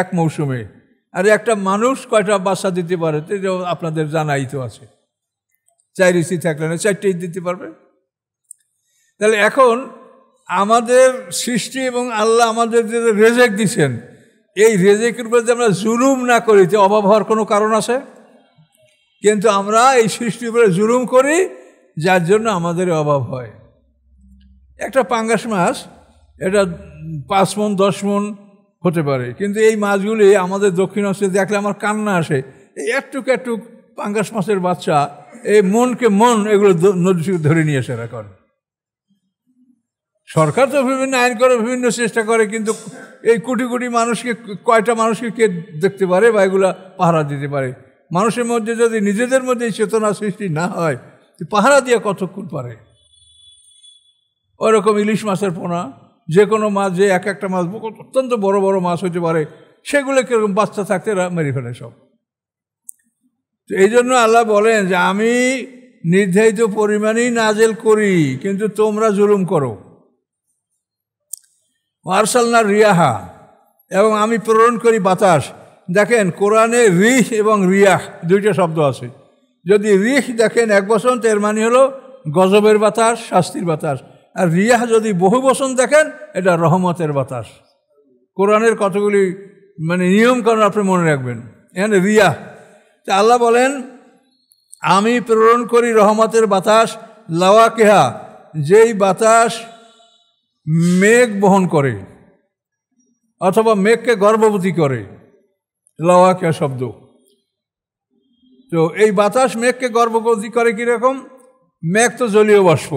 এক মৌসুমে। আর একটা মানুষ কয়টা বাচ্চা দিতে পারে আপনাদের জানাই তো আছে। 4 ইঞ্চি থাকলে না 4টেই দিতে পারবে। তাহলে এখন আমাদের সৃষ্টি এবং আল্লাহ আমাদের যে রেজেক দিচ্ছেন, এই রেজেকের উপর আমরা জুলুম না করি তো অভাব হওয়ার কোনো কারণ আছে? কিন্তু আমরা এই সৃষ্টির উপরে জুলুম করি, যার জন্য আমাদের অভাব হয়। একটা পাঙ্গাস মাছ এটা 5 মণ 10 মণ হতে পারে, কিন্তু এই মাছগুলি আমাদের দক্ষিণ অঞ্চলে দেখলে আমার কান্না আসে। এই একটুক একটুক পাঙ্গাস মাছের বাচ্চা এই মনকে মন এগুলো নদী থেকে ধরে নিয়ে এসে রাখেন। সরকার তো বিভিন্ন আইন করে, বিভিন্ন চেষ্টা করে, কিন্তু এই কোটি কোটি মানুষকে কয়টা মানুষকে কে দেখতে পারে বা এগুলা পাহারা দিতে পারে? মানুষের মধ্যে যদি নিজেদের মধ্যে এই চেতনা সৃষ্টি না হয়, পাহারা দিয়ে কতক্ষণ পারে? ওরকম ইলিশ মাছের পোনা, যে কোনো মাছ, যে একটা মাছ অত্যন্ত বড় বড় মাছ হতে পারে, সেগুলো কিরকম বাচ্চা থাকতে মেরে ফেলে সব। তো এই জন্য আল্লাহ বলেন যে আমি নির্ধারিত পরিমাণেই নাজেল করি, কিন্তু তোমরা জুলুম করো। আরসালনা রিয়াহা, এবং আমি প্রেরণ করি বাতাস, দেখেন কোরআনে রিহ এবং রিয়াহ দুইটা শব্দ আছে। যদি রিহ দেখেন এক বচন, এর মানে হলো গজবের বাতাস, শাস্তির বাতাস। আর রিয়াহ যদি বহু বচন দেখেন, এটা রহমতের বাতাস। কোরআনের কতগুলি নিয়মকানুন আপনি মনে রাখবেন। এখানে রিয়াহ, তা আল্লাহ বলেন আমি প্রেরণ করি রহমতের বাতাস, লাওয়াকেহা, যেই বাতাস মেঘ বহন করে অথবা মেঘকে গর্ভবতী করে, লাওয়াকেহা শব্দ। তো এই বাতাস মেঘকে গর্ভবতী করে কীরকম? মেঘ তো জলীয় বাষ্প,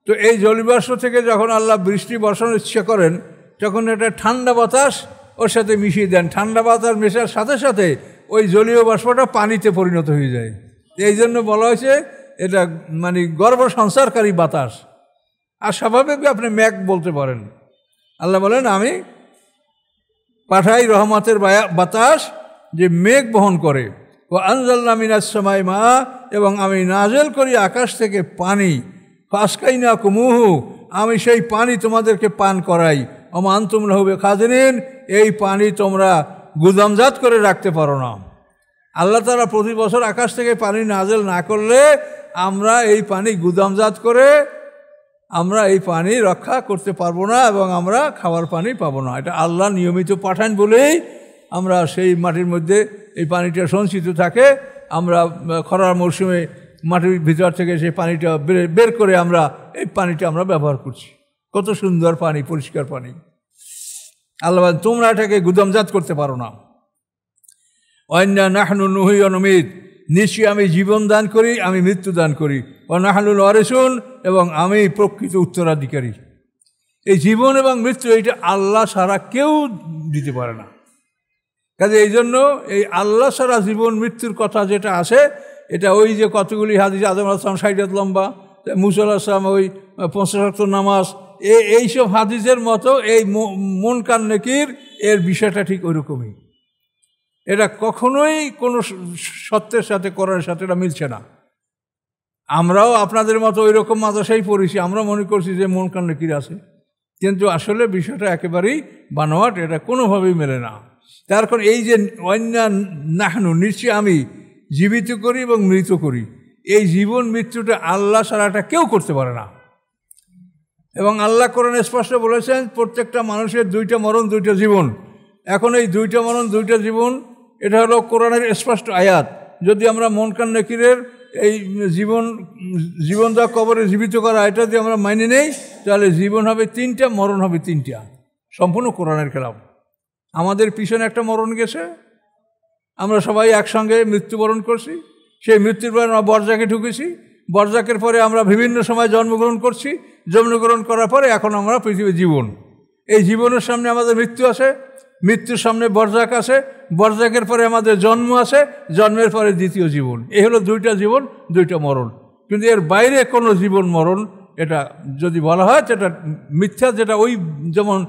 তো এই জলীয় বাষ্প থেকে যখন আল্লাহ বৃষ্টি বর্ষণের ইচ্ছা করেন, তখন একটা ঠান্ডা বাতাস ওর সাথে মিশিয়ে দেন। ঠান্ডা বাতাস মেশার সাথে সাথে ওই জলীয় বাষ্পটা পানিতে পরিণত হয়ে যায়। এই জন্য বলা হয়েছে এটা গর্ভ সংসারকারী বাতাস। আর স্বাভাবিকভাবে আপনি মেঘ বলতে পারেন। আল্লাহ বলেন আমি পাঠাই রহমতের বাতাস, যে মেঘ বহন করে। ও আনজালনা মিনাস সামাই মা, এবং আমি নাজেল করি আকাশ থেকে পানি। ফাসকাইনা কুমুহু, আমি সেই পানি তোমাদেরকে পান করাই। ওমা আনতুম লাহু বিখাজিনিন, এই পানি তোমরা গুদামজাত করে রাখতে পারো না। আল্লাহ তাআলা প্রতি বছর আকাশ থেকে পানি নাজেল না করলে আমরা এই পানি গুদামজাত করে আমরা এই পানি রক্ষা করতে পারবো না, এবং আমরা খাওয়ার পানি পাবো না। এটা আল্লাহ নিয়মিত পাঠান বলেই আমরা সেই মাটির মধ্যে এই পানিটা সঞ্চিত থাকে। আমরা খরার মৌসুমে মাটির ভিতর থেকে সেই পানিটা বের করে আমরা এই পানিটা আমরা ব্যবহার করছি। কত সুন্দর পানি, পরিষ্কার পানি। আল্লাহ তোমরা এটাকে গুদামজাত করতে পারো না। অন্যা নাহনু নুহি অনুমিত, নিশ্চয়ই আমি জীবন দান করি, আমি মৃত্যু দান করি। ও নাহনুল ওয়ারিসুন, এবং আমি প্রকৃত উত্তরাধিকারী। এই জীবন এবং মৃত্যু এইটা আল্লাহ ছাড়া কেউ দিতে পারে না। কাজে এই জন্য এই আল্লাহ ছাড়া জীবন মৃত্যুর কথা যেটা আছে, এটা ওই যে কতগুলি হাদিস, আদম আলাইহিস সালাম 60 লম্বা, মুসা আলাইহিস সালাম ওই 50 ওয়াক্ত নামাজ, এইসব হাদিসের মতো এই মুনকার নেকির এর বিষয়টা ঠিক ওই রকমই। এটা কখনোই কোনো সত্যের সাথে, কোরআনের সাথে এটা মিলছে না। আমরাও আপনাদের মতো ওই রকম মাদ্রাসায় পড়েছি, আমরা মনে করছি যে মুনকার নেকির আছে, কিন্তু আসলে বিষয়টা একেবারেই বানোয়াট, এটা কোনোভাবেই মেলে না। তার কারণ এই যে অন্যা নাহনু, নিশ্চয়ই আমি জীবিত করি এবং মৃত করি, এই জীবন মৃত্যুটা আল্লাহ ছাড়াটা কেউ করতে পারে না। এবং আল্লাহ কোরআনে স্পষ্ট বলেছেন প্রত্যেকটা মানুষের 2টা মরণ 2টা জীবন। এখন এই 2টা মরণ 2টা জীবন, এটা হলো কোরআনের স্পষ্ট আয়াত। যদি আমরা মুনকার নেকিরের এই জীবন দেওয়া, কবরে জীবিত করা, এটা যদি আমরা মাইনে নেই, তাহলে জীবন হবে 3টা, মরণ হবে 3টা। সম্পূর্ণ কোরআনের খেলাফ। আমাদের পিছনে একটা মরণ গেছে, আমরা সবাই একসঙ্গে মৃত্যুবরণ করছি। সেই মৃত্যুর পরে আমরা বরজাকে ঢুকেছি, বরজাকের পরে আমরা বিভিন্ন সময় জন্মগ্রহণ করছি, জন্মগ্রহণ করার পরে এখন আমরা পৃথিবীর জীবন। এই জীবনের সামনে আমাদের মৃত্যু আছে, মৃত্যুর সামনে বরজাক আছে, বরজাকের পরে আমাদের জন্ম আছে, জন্মের পরে দ্বিতীয় জীবন। এই হলো 2টা জীবন 2টা মরণ। কিন্তু এর বাইরে কোনো জীবন মরণ এটা যদি বলা হয় সেটা মিথ্যা। যেটা ওই যেমন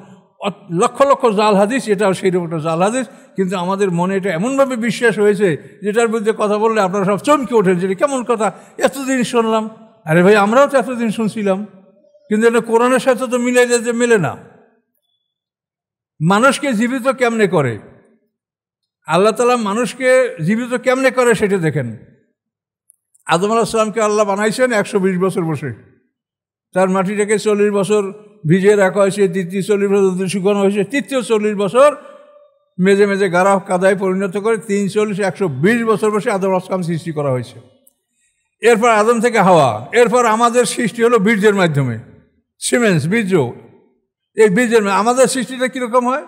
লক্ষ লক্ষ জাল হাদিস, এটাও সেইরকম একটা জাল হাদিস, কিন্তু আমাদের মনে এটা এমনভাবে বিশ্বাস হয়েছে যেটার বিরুদ্ধে কথা বললে আপনারা সব চমকে ওঠেন, যে কেমন কথা, এতদিন শুনলাম। আরে ভাই, আমরাও তো এতদিন শুনছিলাম, কিন্তু এটা কোরআনের সাথে তো মিলে যেতে মেলে না। মানুষকে জীবিত কেমনে করে আল্লাহ তাআলা, মানুষকে জীবিত কেমনে করে সেটা দেখেন। আদম আলাইহিস সালামকে আল্লাহ বানাইছেন 120 বছর বসে, তার মাটিটাকে 40 বছর ভিজিয়ে রাখা হয়েছে, দ্বিতীয় 40 বছর শুকানো হয়েছে, তৃতীয় 40 বছর মেজে মেজে গাড়া কাদায় পরিণত করে 340 120 বছর বসে আদম আলাইহিস সালাম সৃষ্টি করা হয়েছে। এরপর আদম থেকে হাওয়া, এরপর আমাদের সৃষ্টি হলো বীর্যের মাধ্যমে, সিমেন্স বীর্য। এই বীর্যের আমাদের সৃষ্টিটা কীরকম হয়?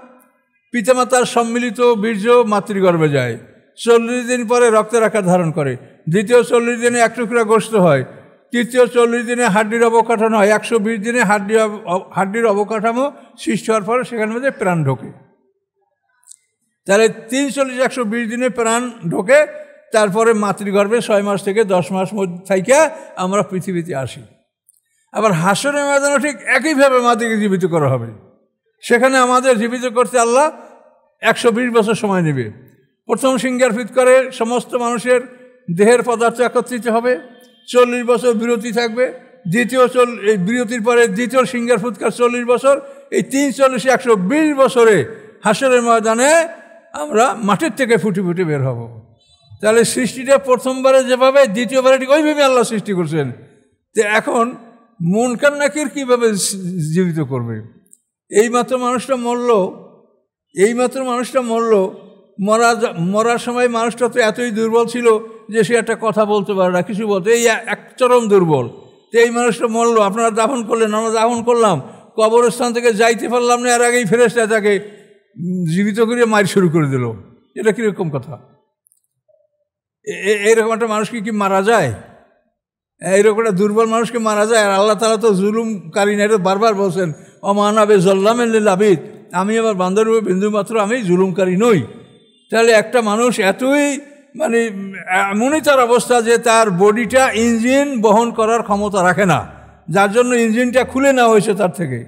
পিতামাতার সম্মিলিত বীর্য মাতৃগর্ভে যায়, 40 দিন পরে রক্তের আকার ধারণ করে, দ্বিতীয় 40 দিনে 1 টুকরা গোশত হয়, তৃতীয় 40 দিনে হাড্ডির অবকাঠামো হয়, 120 দিনে হাড্ডির অবকাঠামো সৃষ্টি হওয়ার পরে সেখানের মধ্যে প্রাণ ঢোকে। তাহলে 340 120 দিনে প্রাণ ঢোকে, তারপরে মাতৃগর্ভে 6 মাস থেকে 10 মাস মধ্যে থেকে আমরা পৃথিবীতে আসি। আবার হাসরের ময়দানে ঠিক একইভাবে আমাদেরকে জীবিত করা হবে। সেখানে আমাদের জীবিত করতে আল্লাহ 120 বছর সময় নেবে। প্রথম সিঙ্গার ফিট করে সমস্ত মানুষের দেহের পদার্থ একত্রিত হবে, 40 বছর বিরতি থাকবে, দ্বিতীয় এই বিরতির পরে দ্বিতীয় সিঙ্গার ফুৎকার 40 বছর, এই 340 120 বছরে হাসরের ময়দানে আমরা মাটির থেকে ফুটে ফুটে বের হব। তাহলে সৃষ্টিটা প্রথমবারে যেভাবে, দ্বিতীয়বারে ঠিক ওইভাবে আল্লাহ সৃষ্টি করছেন। তো এখন মুনকার নাকির কীভাবে জীবিত করবে? এইমাত্র মানুষটা মরল, মরার সময় মানুষটা তো এতই দুর্বল ছিল যে সে একটা কথা বলতে পারে না, কিছু বলতে, এই এক চরম দুর্বল। তো এই মানুষটা মরল, আপনারা দাফন করলেন, আমরা দাফন করলাম, কবরস্থান থেকে যাইতে পারলাম না, এর আগেই ফেরেশতা তাকে জীবিত করে মার শুরু করে দিল। এটা কীরকম কথা? এইরকম একটা মানুষকে কি মারা যায়? এইরকম একটা দুর্বল মানুষকে মারা যায়? আর আল্লাহ তাআলা তো জুলুমকারী না, এটা বারবার বলছেন, অমানাবে জল্লামেন লিল আবিদ, আমি আমার বান্দার উপর বিন্দুমাত্র আমি জুলুমকারী নই। তাহলে একটা মানুষ এতই এমনই তার অবস্থা যে তার বডিটা ইঞ্জিন বহন করার ক্ষমতা রাখে না, যার জন্য ইঞ্জিনটা খুলে নেওয়া হয়েছে তার থেকে।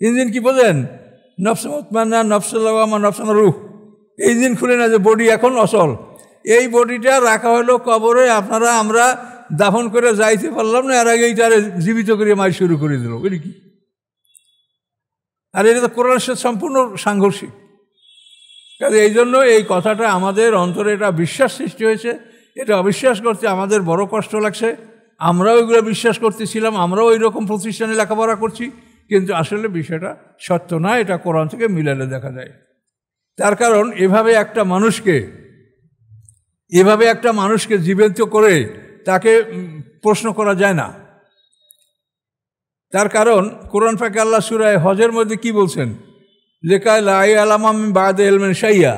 ইঞ্জিন কি বোঝেন? নফস মুতমাইন্না, নফসুল্লাওয়ামা, নফসুন রূহ। ইঞ্জিন খুলে না, যে বডি এখন অচল, এই বডিটা রাখা হলো কবরে। আমরা দাফন করে যাইতে পারলাম না, এর আগেই তার জীবিত করে মার শুরু করে দিল। এটা কি? আর এটা তো কোরআনের সাথে সম্পূর্ণ সাংঘর্ষিক। কাজে এই জন্য এই কথাটা আমাদের অন্তরে এটা বিশ্বাস সৃষ্টি হয়েছে। এটা অবিশ্বাস করতে আমাদের বড় কষ্ট লাগছে। আমরাও এগুলো বিশ্বাস করতেছিলাম, আমরাও ওই রকম প্রতিষ্ঠানে লেখাপড়া করছি, কিন্তু আসলে বিষয়টা সত্য না। এটা কোরআন থেকে মিলালে দেখা যায়। তার কারণ এভাবে একটা মানুষকে জীবিত করে তাকে প্রশ্ন করা যায় না। তার কারণ কোরআন পাকে আল্লাহ সূরা হজের মধ্যে কি বলছেন? লেখা লা ইয়ালামু মিন বা'দি ইলমিন শাইআ,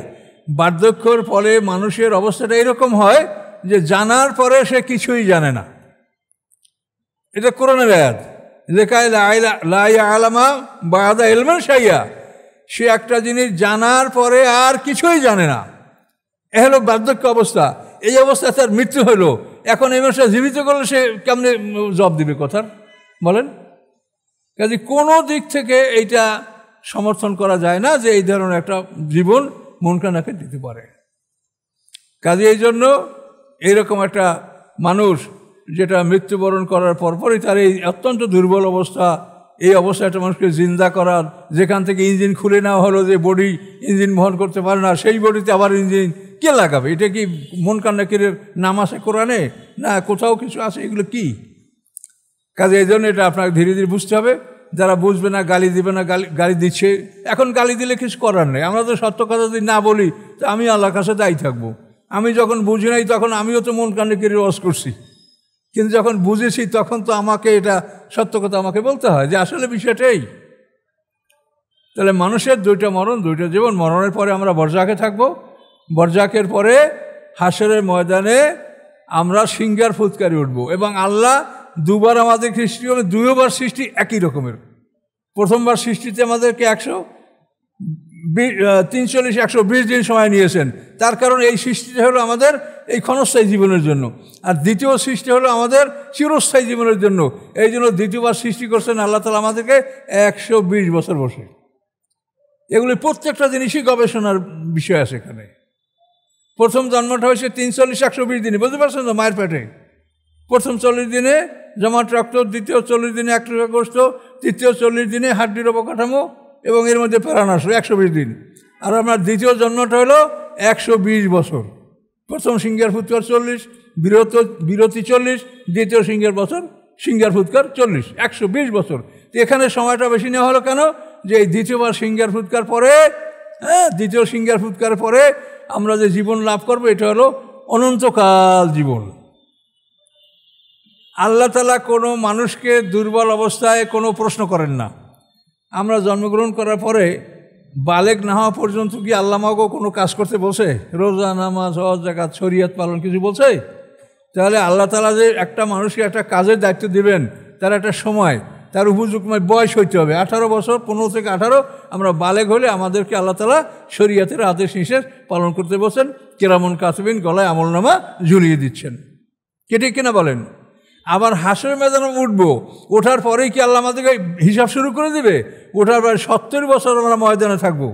বার্ধক্যের ফলে মানুষের অবস্থাটা এরকম হয় যে জানার পরে সে কিছুই জানে না। এটা কোরআনের আয়াত। লেখা লা ইয়ালামু বা'দা ইলমিন শাইআ, সে একটা জিনিস জানার পরে আর কিছুই জানে না। এ হলো বার্ধক্য অবস্থা। এই অবস্থা তার মৃত্যু হলো। এখন এই মানুষটা জীবিত করলে সে কেমনে জবাব দিবে কথার? বলেন। কাজে কোনো দিক থেকে এইটা সমর্থন করা যায় না যে এই ধরনের একটা জীবন মুনকারকে দিতে পারে। কাজে এই জন্য এইরকম একটা মানুষ যেটা মৃত্যুবরণ করার পরপরই তার এই অত্যন্ত দুর্বল অবস্থা, এই অবস্থা একটা মানুষকে জিন্দা করার, যেখান থেকে ইঞ্জিন খুলে নেওয়া হলো, যে বডি ইঞ্জিন বহন করতে পারে না, সেই বডিতে আবার ইঞ্জিন কে লাগাবে? এটা কি মুনকার নাকিরের নাম আছে কোরআনে? না, কোথাও কিছু আছে? এগুলো কি? কাজে এই জন্য এটা আপনাকে ধীরে ধীরে বুঝতে হবে। যারা বুঝবে না, গালি দিবে না, গালি দিচ্ছে। এখন গালি দিলে কিছু করার নেই। আমরা তো সত্য কথা যদি না বলি তো আমি আল্লাহর কাছে দায়ী থাকবো। আমি যখন বুঝি নাই তখন আমিও তো মুনকার নাকিরের ওয়াজ করছি, কিন্তু যখন বুঝেছি তখন তো আমাকে এটা সত্য কথা আমাকে বলতে হয় যে আসলে বিষয়টাই। তাহলে মানুষের দুইটা মরণ, দুইটা জীবন। মরণের পরে আমরা বরজাকে থাকবো, বরজাকের পরে হাসরের ময়দানে আমরা সিংহার ফুৎকারে উঠবো। এবং আল্লাহ দুবার আমাদের সৃষ্টি হলে দুইবার সৃষ্টি একই রকমের। প্রথমবার সৃষ্টিতে আমাদেরকে 120 দিন সময় নিয়েছেন। তার কারণ এই সৃষ্টিটা হলো আমাদের এই ক্ষণস্থায়ী জীবনের জন্য, আর দ্বিতীয় সৃষ্টি হলো আমাদের চিরস্থায়ী জীবনের জন্য। এই জন্য দ্বিতীয়বার সৃষ্টি করছেন আল্লাহ তাআলা আমাদেরকে 120 বছর বসে। এগুলি প্রত্যেকটা জিনিসই গবেষণার বিষয় আছে এখানে। প্রথম জন্মটা হয়েছে 340-120 দিনে, বুঝতে পারছেন তো? মায়ের পেটে প্রথম 40 দিনে জমাট রক্ত, দ্বিতীয় 40 দিনে অ্যাক্টিভ গোস্ত, তৃতীয় 40 দিনে হাড্ডির অবকাঠামো, এবং এর মধ্যে প্রাণ আসলো 120 দিন। আর আমার দ্বিতীয় জন্মটা হলো 120 বছর। প্রথম সিংহার ফুৎকার 40, বিরতি 40, দ্বিতীয় সিংহার ফুৎকার 40, 120 বছর। তো এখানে সময়টা বেশি নেওয়া হলো কেন? যে এই দ্বিতীয়বার সিংহার ফুৎকার পরে, দ্বিতীয় সিংহার ফুৎকার পরে আমরা যে জীবন লাভ করবো এটা হলো অনন্তকাল জীবন। আল্লাহ তাআলা কোনো মানুষকে দুর্বল অবস্থায় কোনো প্রশ্ন করেন না। আমরা জন্মগ্রহণ করার পরে বালেগ না হওয়া পর্যন্ত কি আল্লাহ আমাকে কোনো কাজ করতে বলছে? রোজা, নামাজ, হজ, যাকাত, শরীয়ত পালন কিছু বলছে? তাহলে আল্লাহ তাআলা যে একটা মানুষকে একটা কাজের দায়িত্ব দিবেন, তার একটা সময়, তার উপযুক্ত বয়স হইতে হবে। 18 বছর, 15 থেকে 18 আমরা বালেগ হলে আমাদেরকে আল্লাহ তাআলা শরীয়তের আদেশ নিষেধ পালন করতে বলছেন। কিরামুন কাতিবিন, গলায় আমলনামা ঝুলিয়ে দিচ্ছেন। কে ঠিক কিনা বলেন? আবার হাসরের ময়দানে উঠবো, ওঠার পরেই কি আল্লাহ আমাদেরকে হিসাব শুরু করে দেবে? ওঠার পরে 70 বছর আমরা ময়দানে থাকবো।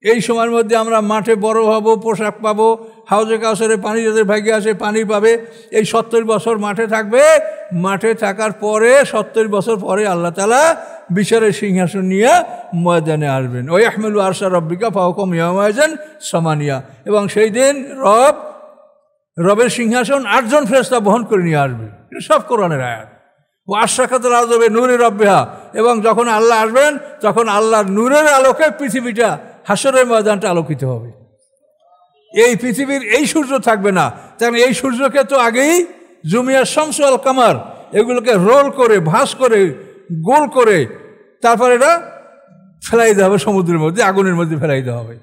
এই সময়ের মধ্যে আমরা মাঠে বড় হব, পোশাক পাবো, হাউজে কাউসারে পানি যাদের ভাগ্যে আসে পানি পাবে। এই 70 বছর মাঠে থাকবে। মাঠে থাকার পরে 70 বছর পরে আল্লাহ তাআলা বিচারের সিংহাসন নিয়ে ময়দানে আসবেন। ওই আহমেলু আরশা রব্বিকা ফাওকাহুম ইয়াওমাইযিন সামানিয়া। এবং সেই দিন রবের সিংহাসন 8 জন ফেরেশতা বহন করে নিয়ে আসবে। এটা সব কোরআনের আয়াত। ও আশরাকাতুল আরদু বিনূরি রাব্বিহা। এবং যখন আল্লাহ আসবেন তখন আল্লাহর নূরের আলোকে পৃথিবীটা, হাসরের ময়দানটা আলোকিত হবে। এই পৃথিবীর এই সূর্য থাকবে না। কারণ এই সূর্যকে তো আগেই জুমিয়া শামস ওয়াল কামার এগুলোকে রোল করে, ভাঁজ করে, গোল করে তারপর এটা ফেলাই দেওয়া হবে সমুদ্রের মধ্যে, আগুনের মধ্যে ফেলাই দেওয়া হবে।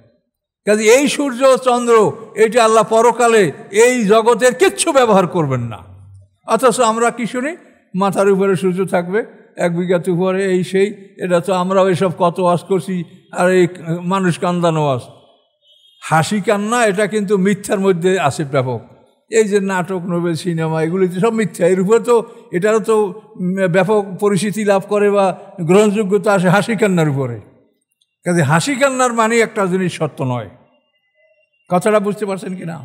কাজে এই সূর্য চন্দ্র এটা আল্লাহ পরকালে এই জগতের কিচ্ছু ব্যবহার করবেন না। অথচ আমরা কি শুনি? মাথার উপরে সূর্য থাকবে, 1 বিঘাতে উপরে, এই সেই। এটা তো আমরাও এসব কত ওয়াজ করছি। আর এই মানুষ কান্দানো ওয়াজ, হাসি কান্না, এটা কিন্তু মিথ্যার মধ্যে আছে ব্যাপক। এই যে নাটক, নোবেল, সিনেমা, এগুলিতে সব মিথ্যা। এর উপরে তো এটারও তো ব্যাপক পরিচিতি লাভ করে বা গ্রহণযোগ্যতা আসে হাসি কান্নার উপরে। কাজে হাসি কান্নার মানে একটা জিনিস সত্য নয়। কথাটা বুঝতে পারছেন কি না?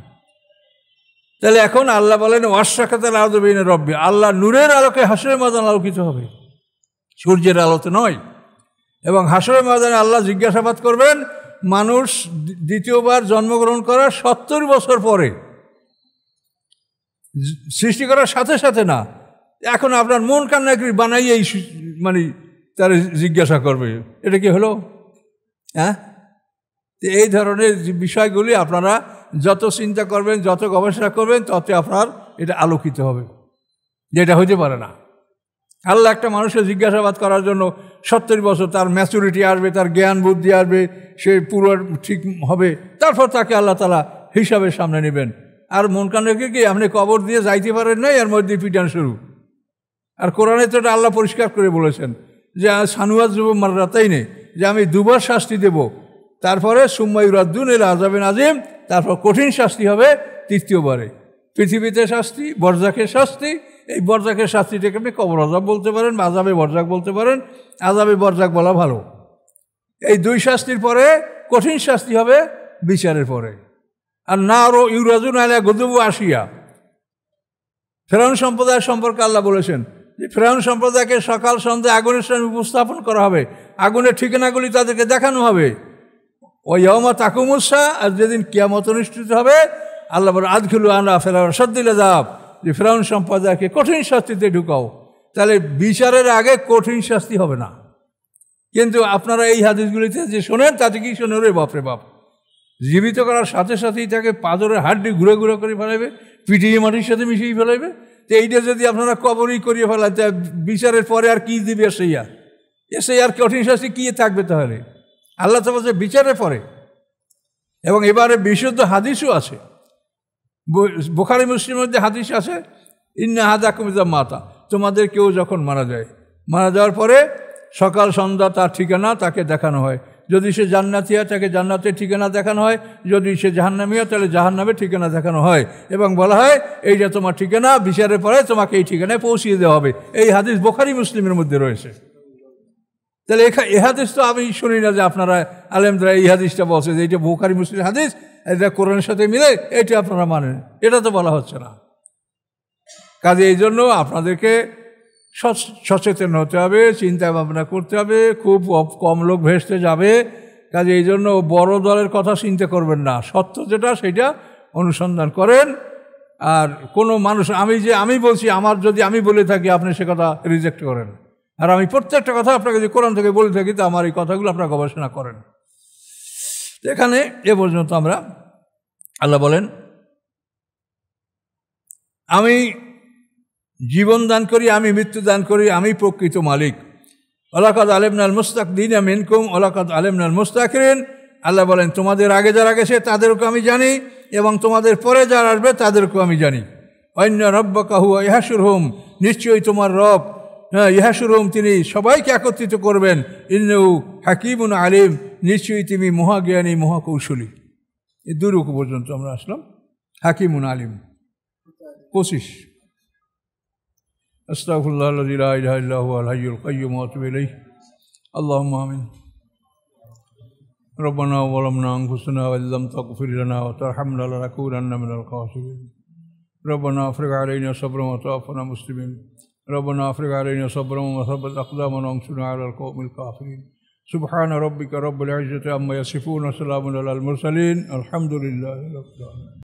তাহলে এখন আল্লাহ বলেন ওয়াশরাকাতুল আরদু বিনূরি রাব্বিহা, আল্লাহ নূরের আলোকে হাসরের ময়দান আলোকিত হবে, সূর্যের আলোতে নয়। এবং হাসরের ময়দানে আল্লাহ জিজ্ঞাসাবাদ করবেন মানুষ দ্বিতীয়বার জন্মগ্রহণ করার 70 বছর পরে, সৃষ্টি করার সাথে সাথে না। এখন আপনার মন কান্না বানাইয়েই মানে তারা জিজ্ঞাসা করবে এটা কি হলো। হ্যাঁ, এই ধরনের বিষয়গুলি আপনারা যত চিন্তা করবেন, যত গবেষণা করবেন, তত আপনার এটা আলোকিত হবে, যেটা হইতে পারে না। আল্লাহ একটা মানুষের জিজ্ঞাসাবাদ করার জন্য 70 বছর, তার ম্যাচুরিটি আসবে, তার জ্ঞান বুদ্ধি আসবে, সে পুরো ঠিক হবে, তারপর তাকে আল্লাহ তাআলা হিসাবের সামনে নেবেন। আর মন কান রেখে কি আপনি কবর দিয়ে যাইতে পারেন নাই, এর মধ্যে পিটান শুরু। আর কোরআনে তো এটা আল্লাহ পরিষ্কার করে বলেছেন যে সানুয়াজ যুব মাররাতাই নেই, যে আমি 2 বার শাস্তি দেব, তারপরে সুম্মা ইউরাদ্দুন ইলা আযাবিন আযীম, তারপর কঠিন শাস্তি হবে 3য়বারে। পৃথিবীতে শাস্তি, বরজাখের শাস্তি। এই বরজাখের শাস্তিটাকে আপনি কবর আযাব বলতে পারেন, আযাবে বরজাখ বলতে পারেন। আযাবে বরজাখ বলা ভালো। এই 2 শাস্তির পরে কঠিন শাস্তি হবে বিচারের পরে। আর নারু ইউরাজুন আলা গুদুবু আশিয়া। ফেরাউন সম্প্রদায় সম্পর্কে আল্লাহ বলেছেন যে ফেরাউন সম্প্রদায়কে সকাল সন্ধ্যা আগুনের সামনে উপস্থাপন করা হবে, আগুনের ঠিকানাগুলি তাদেরকে দেখানো হবে। ও ইয়াউমা তাকুমুসা, আর যেদিন কিয়ামত অনুষ্ঠিত হবে আল্লাহ বলে আদখিলু আলা ফিরআউন আশাদ্দিল আযাব, যে ফেরাউন সম্প্রদায়কে কঠিন শাস্তিতে ঢুকাও। তাহলে বিচারের আগে কঠিন শাস্তি হবে না। কিন্তু আপনারা এই হাদিসগুলিতে যে শোনেন তাতে কি শোনেন, রে বাপরে বাপ, জীবিত করার সাথে সাথেই তাকে পাথরের হাড্ডি ঘুরে ঘুরে করে ফেলাইবে, পিটিয়ে মাটির সাথে মিশিয়ে ফেলাইবে। তো এইটা যদি আপনারা কবরই করিয়ে ফেলান, তা বিচারের পরে আর কি দিবে এসে আর কঠিন শাস্তি কি থাকবে? তাহলে আল্লাহ তো বলছে বিচারের পরে। এবং এবারে বিশুদ্ধ হাদিসও আছে, বুখারী মুসলিমের মধ্যে হাদিস আছে, ইন্না আহাদাকুম ইযা মাতা, তোমাদের কেউ যখন মারা যায়, মারা যাওয়ার পরে সকাল সন্ধ্যা তার ঠিকানা তাকে দেখানো হয়। যদি সে জান্নাতি হয় তাকে জান্নাতের ঠিকানা দেখানো হয়, যদি সে জাহান্নামী হয় তাহলে জাহান্নামের ঠিকানা দেখানো হয়, এবং বলা হয় এইটা তোমার ঠিকানা, বিচারের পরে তোমাকে এই ঠিকানায় পৌঁছিয়ে দেওয়া হবে। এই হাদিস বুখারী মুসলিমের মধ্যে রয়েছে। তাহলে এই হাদিস তো আমি শুনি না যে আপনারা আলেমরা এই হাদিসটা বলছে যে এইটা বুখারী মুসলিম হাদিস, এটা কোরআনের সাথে মিলে, এটা আপনারা মানেন, এটা তো বলা হচ্ছে না। কাজে এই জন্য আপনাদেরকে সচেতন হতে হবে, চিন্তা ভাবনা করতে হবে। খুব কম লোক ভেসতে যাবে, কাজে এই জন্য বড় দলের কথা চিন্তা করবেন না, সত্য যেটা সেটা অনুসন্ধান করেন। আর কোনো মানুষ আমি বলছি, আমার যদি আমি বলে থাকি আপনি সে কথা রিজেক্ট করেন। আর আমি প্রত্যেকটা কথা আপনাকে যদি কোরআন থেকে বলে থাকি, তো আমার এই কথাগুলো আপনারা গবেষণা করেন। এখানে এ পর্যন্ত আমরা, আল্লাহ বলেন আমি জীবন দান করি, আমি মৃত্যু দান করি, আমি প্রকৃত মালিক। ওয়ালাকাদ আলিমনাল মুস্তাকদিনা মিনকুম ওয়ালাকাদ আলিমনাল মুস্তাখিরিন। আল্লাহ বলেন তোমাদের আগে যারা গেছে তাদেরকে আমি জানি, এবং তোমাদের পরে যারা আসবে তাদেরকেও আমি জানি। অন্য রব্বাকা হুয়া ইয়াহশুরহুম, নিশ্চয়ই তোমার রব, হ্যাঁ, ইয়াহশুরহুম, তিনি সবাইকে একত্রিত করবেন। ইন্নাহু হাকিমুন আলিম, নিশ্চয়ই তিনি মহাজ্ঞানী মহাকৌশলী। এই 2 রুকু পর্যন্ত আমরা আসলাম। হাকিমুন আলিম 25। আস্তাগফিরুল্লাহাল্লাযী লা ইলাহা ইল্লা হুয়াল হাইয়ুল কাইয়্যুম ওয়া আতুবু ইলাইহি। আল্লাহুম্মা আমিন। ربنا ظلمنا أنفسنا وإن لم تغفر لنا وترحمنا لنكونن من الخاسرين ربنا افرغ علينا صبرا وتوفنا مسلمين ربنا افرغ علينا صبرا وثبت أقدامنا وانصرنا على القوم الكافرين سبحان ربك رب العزة عما يصفون وسلام على المرسلين الحمد لله رب العالمين.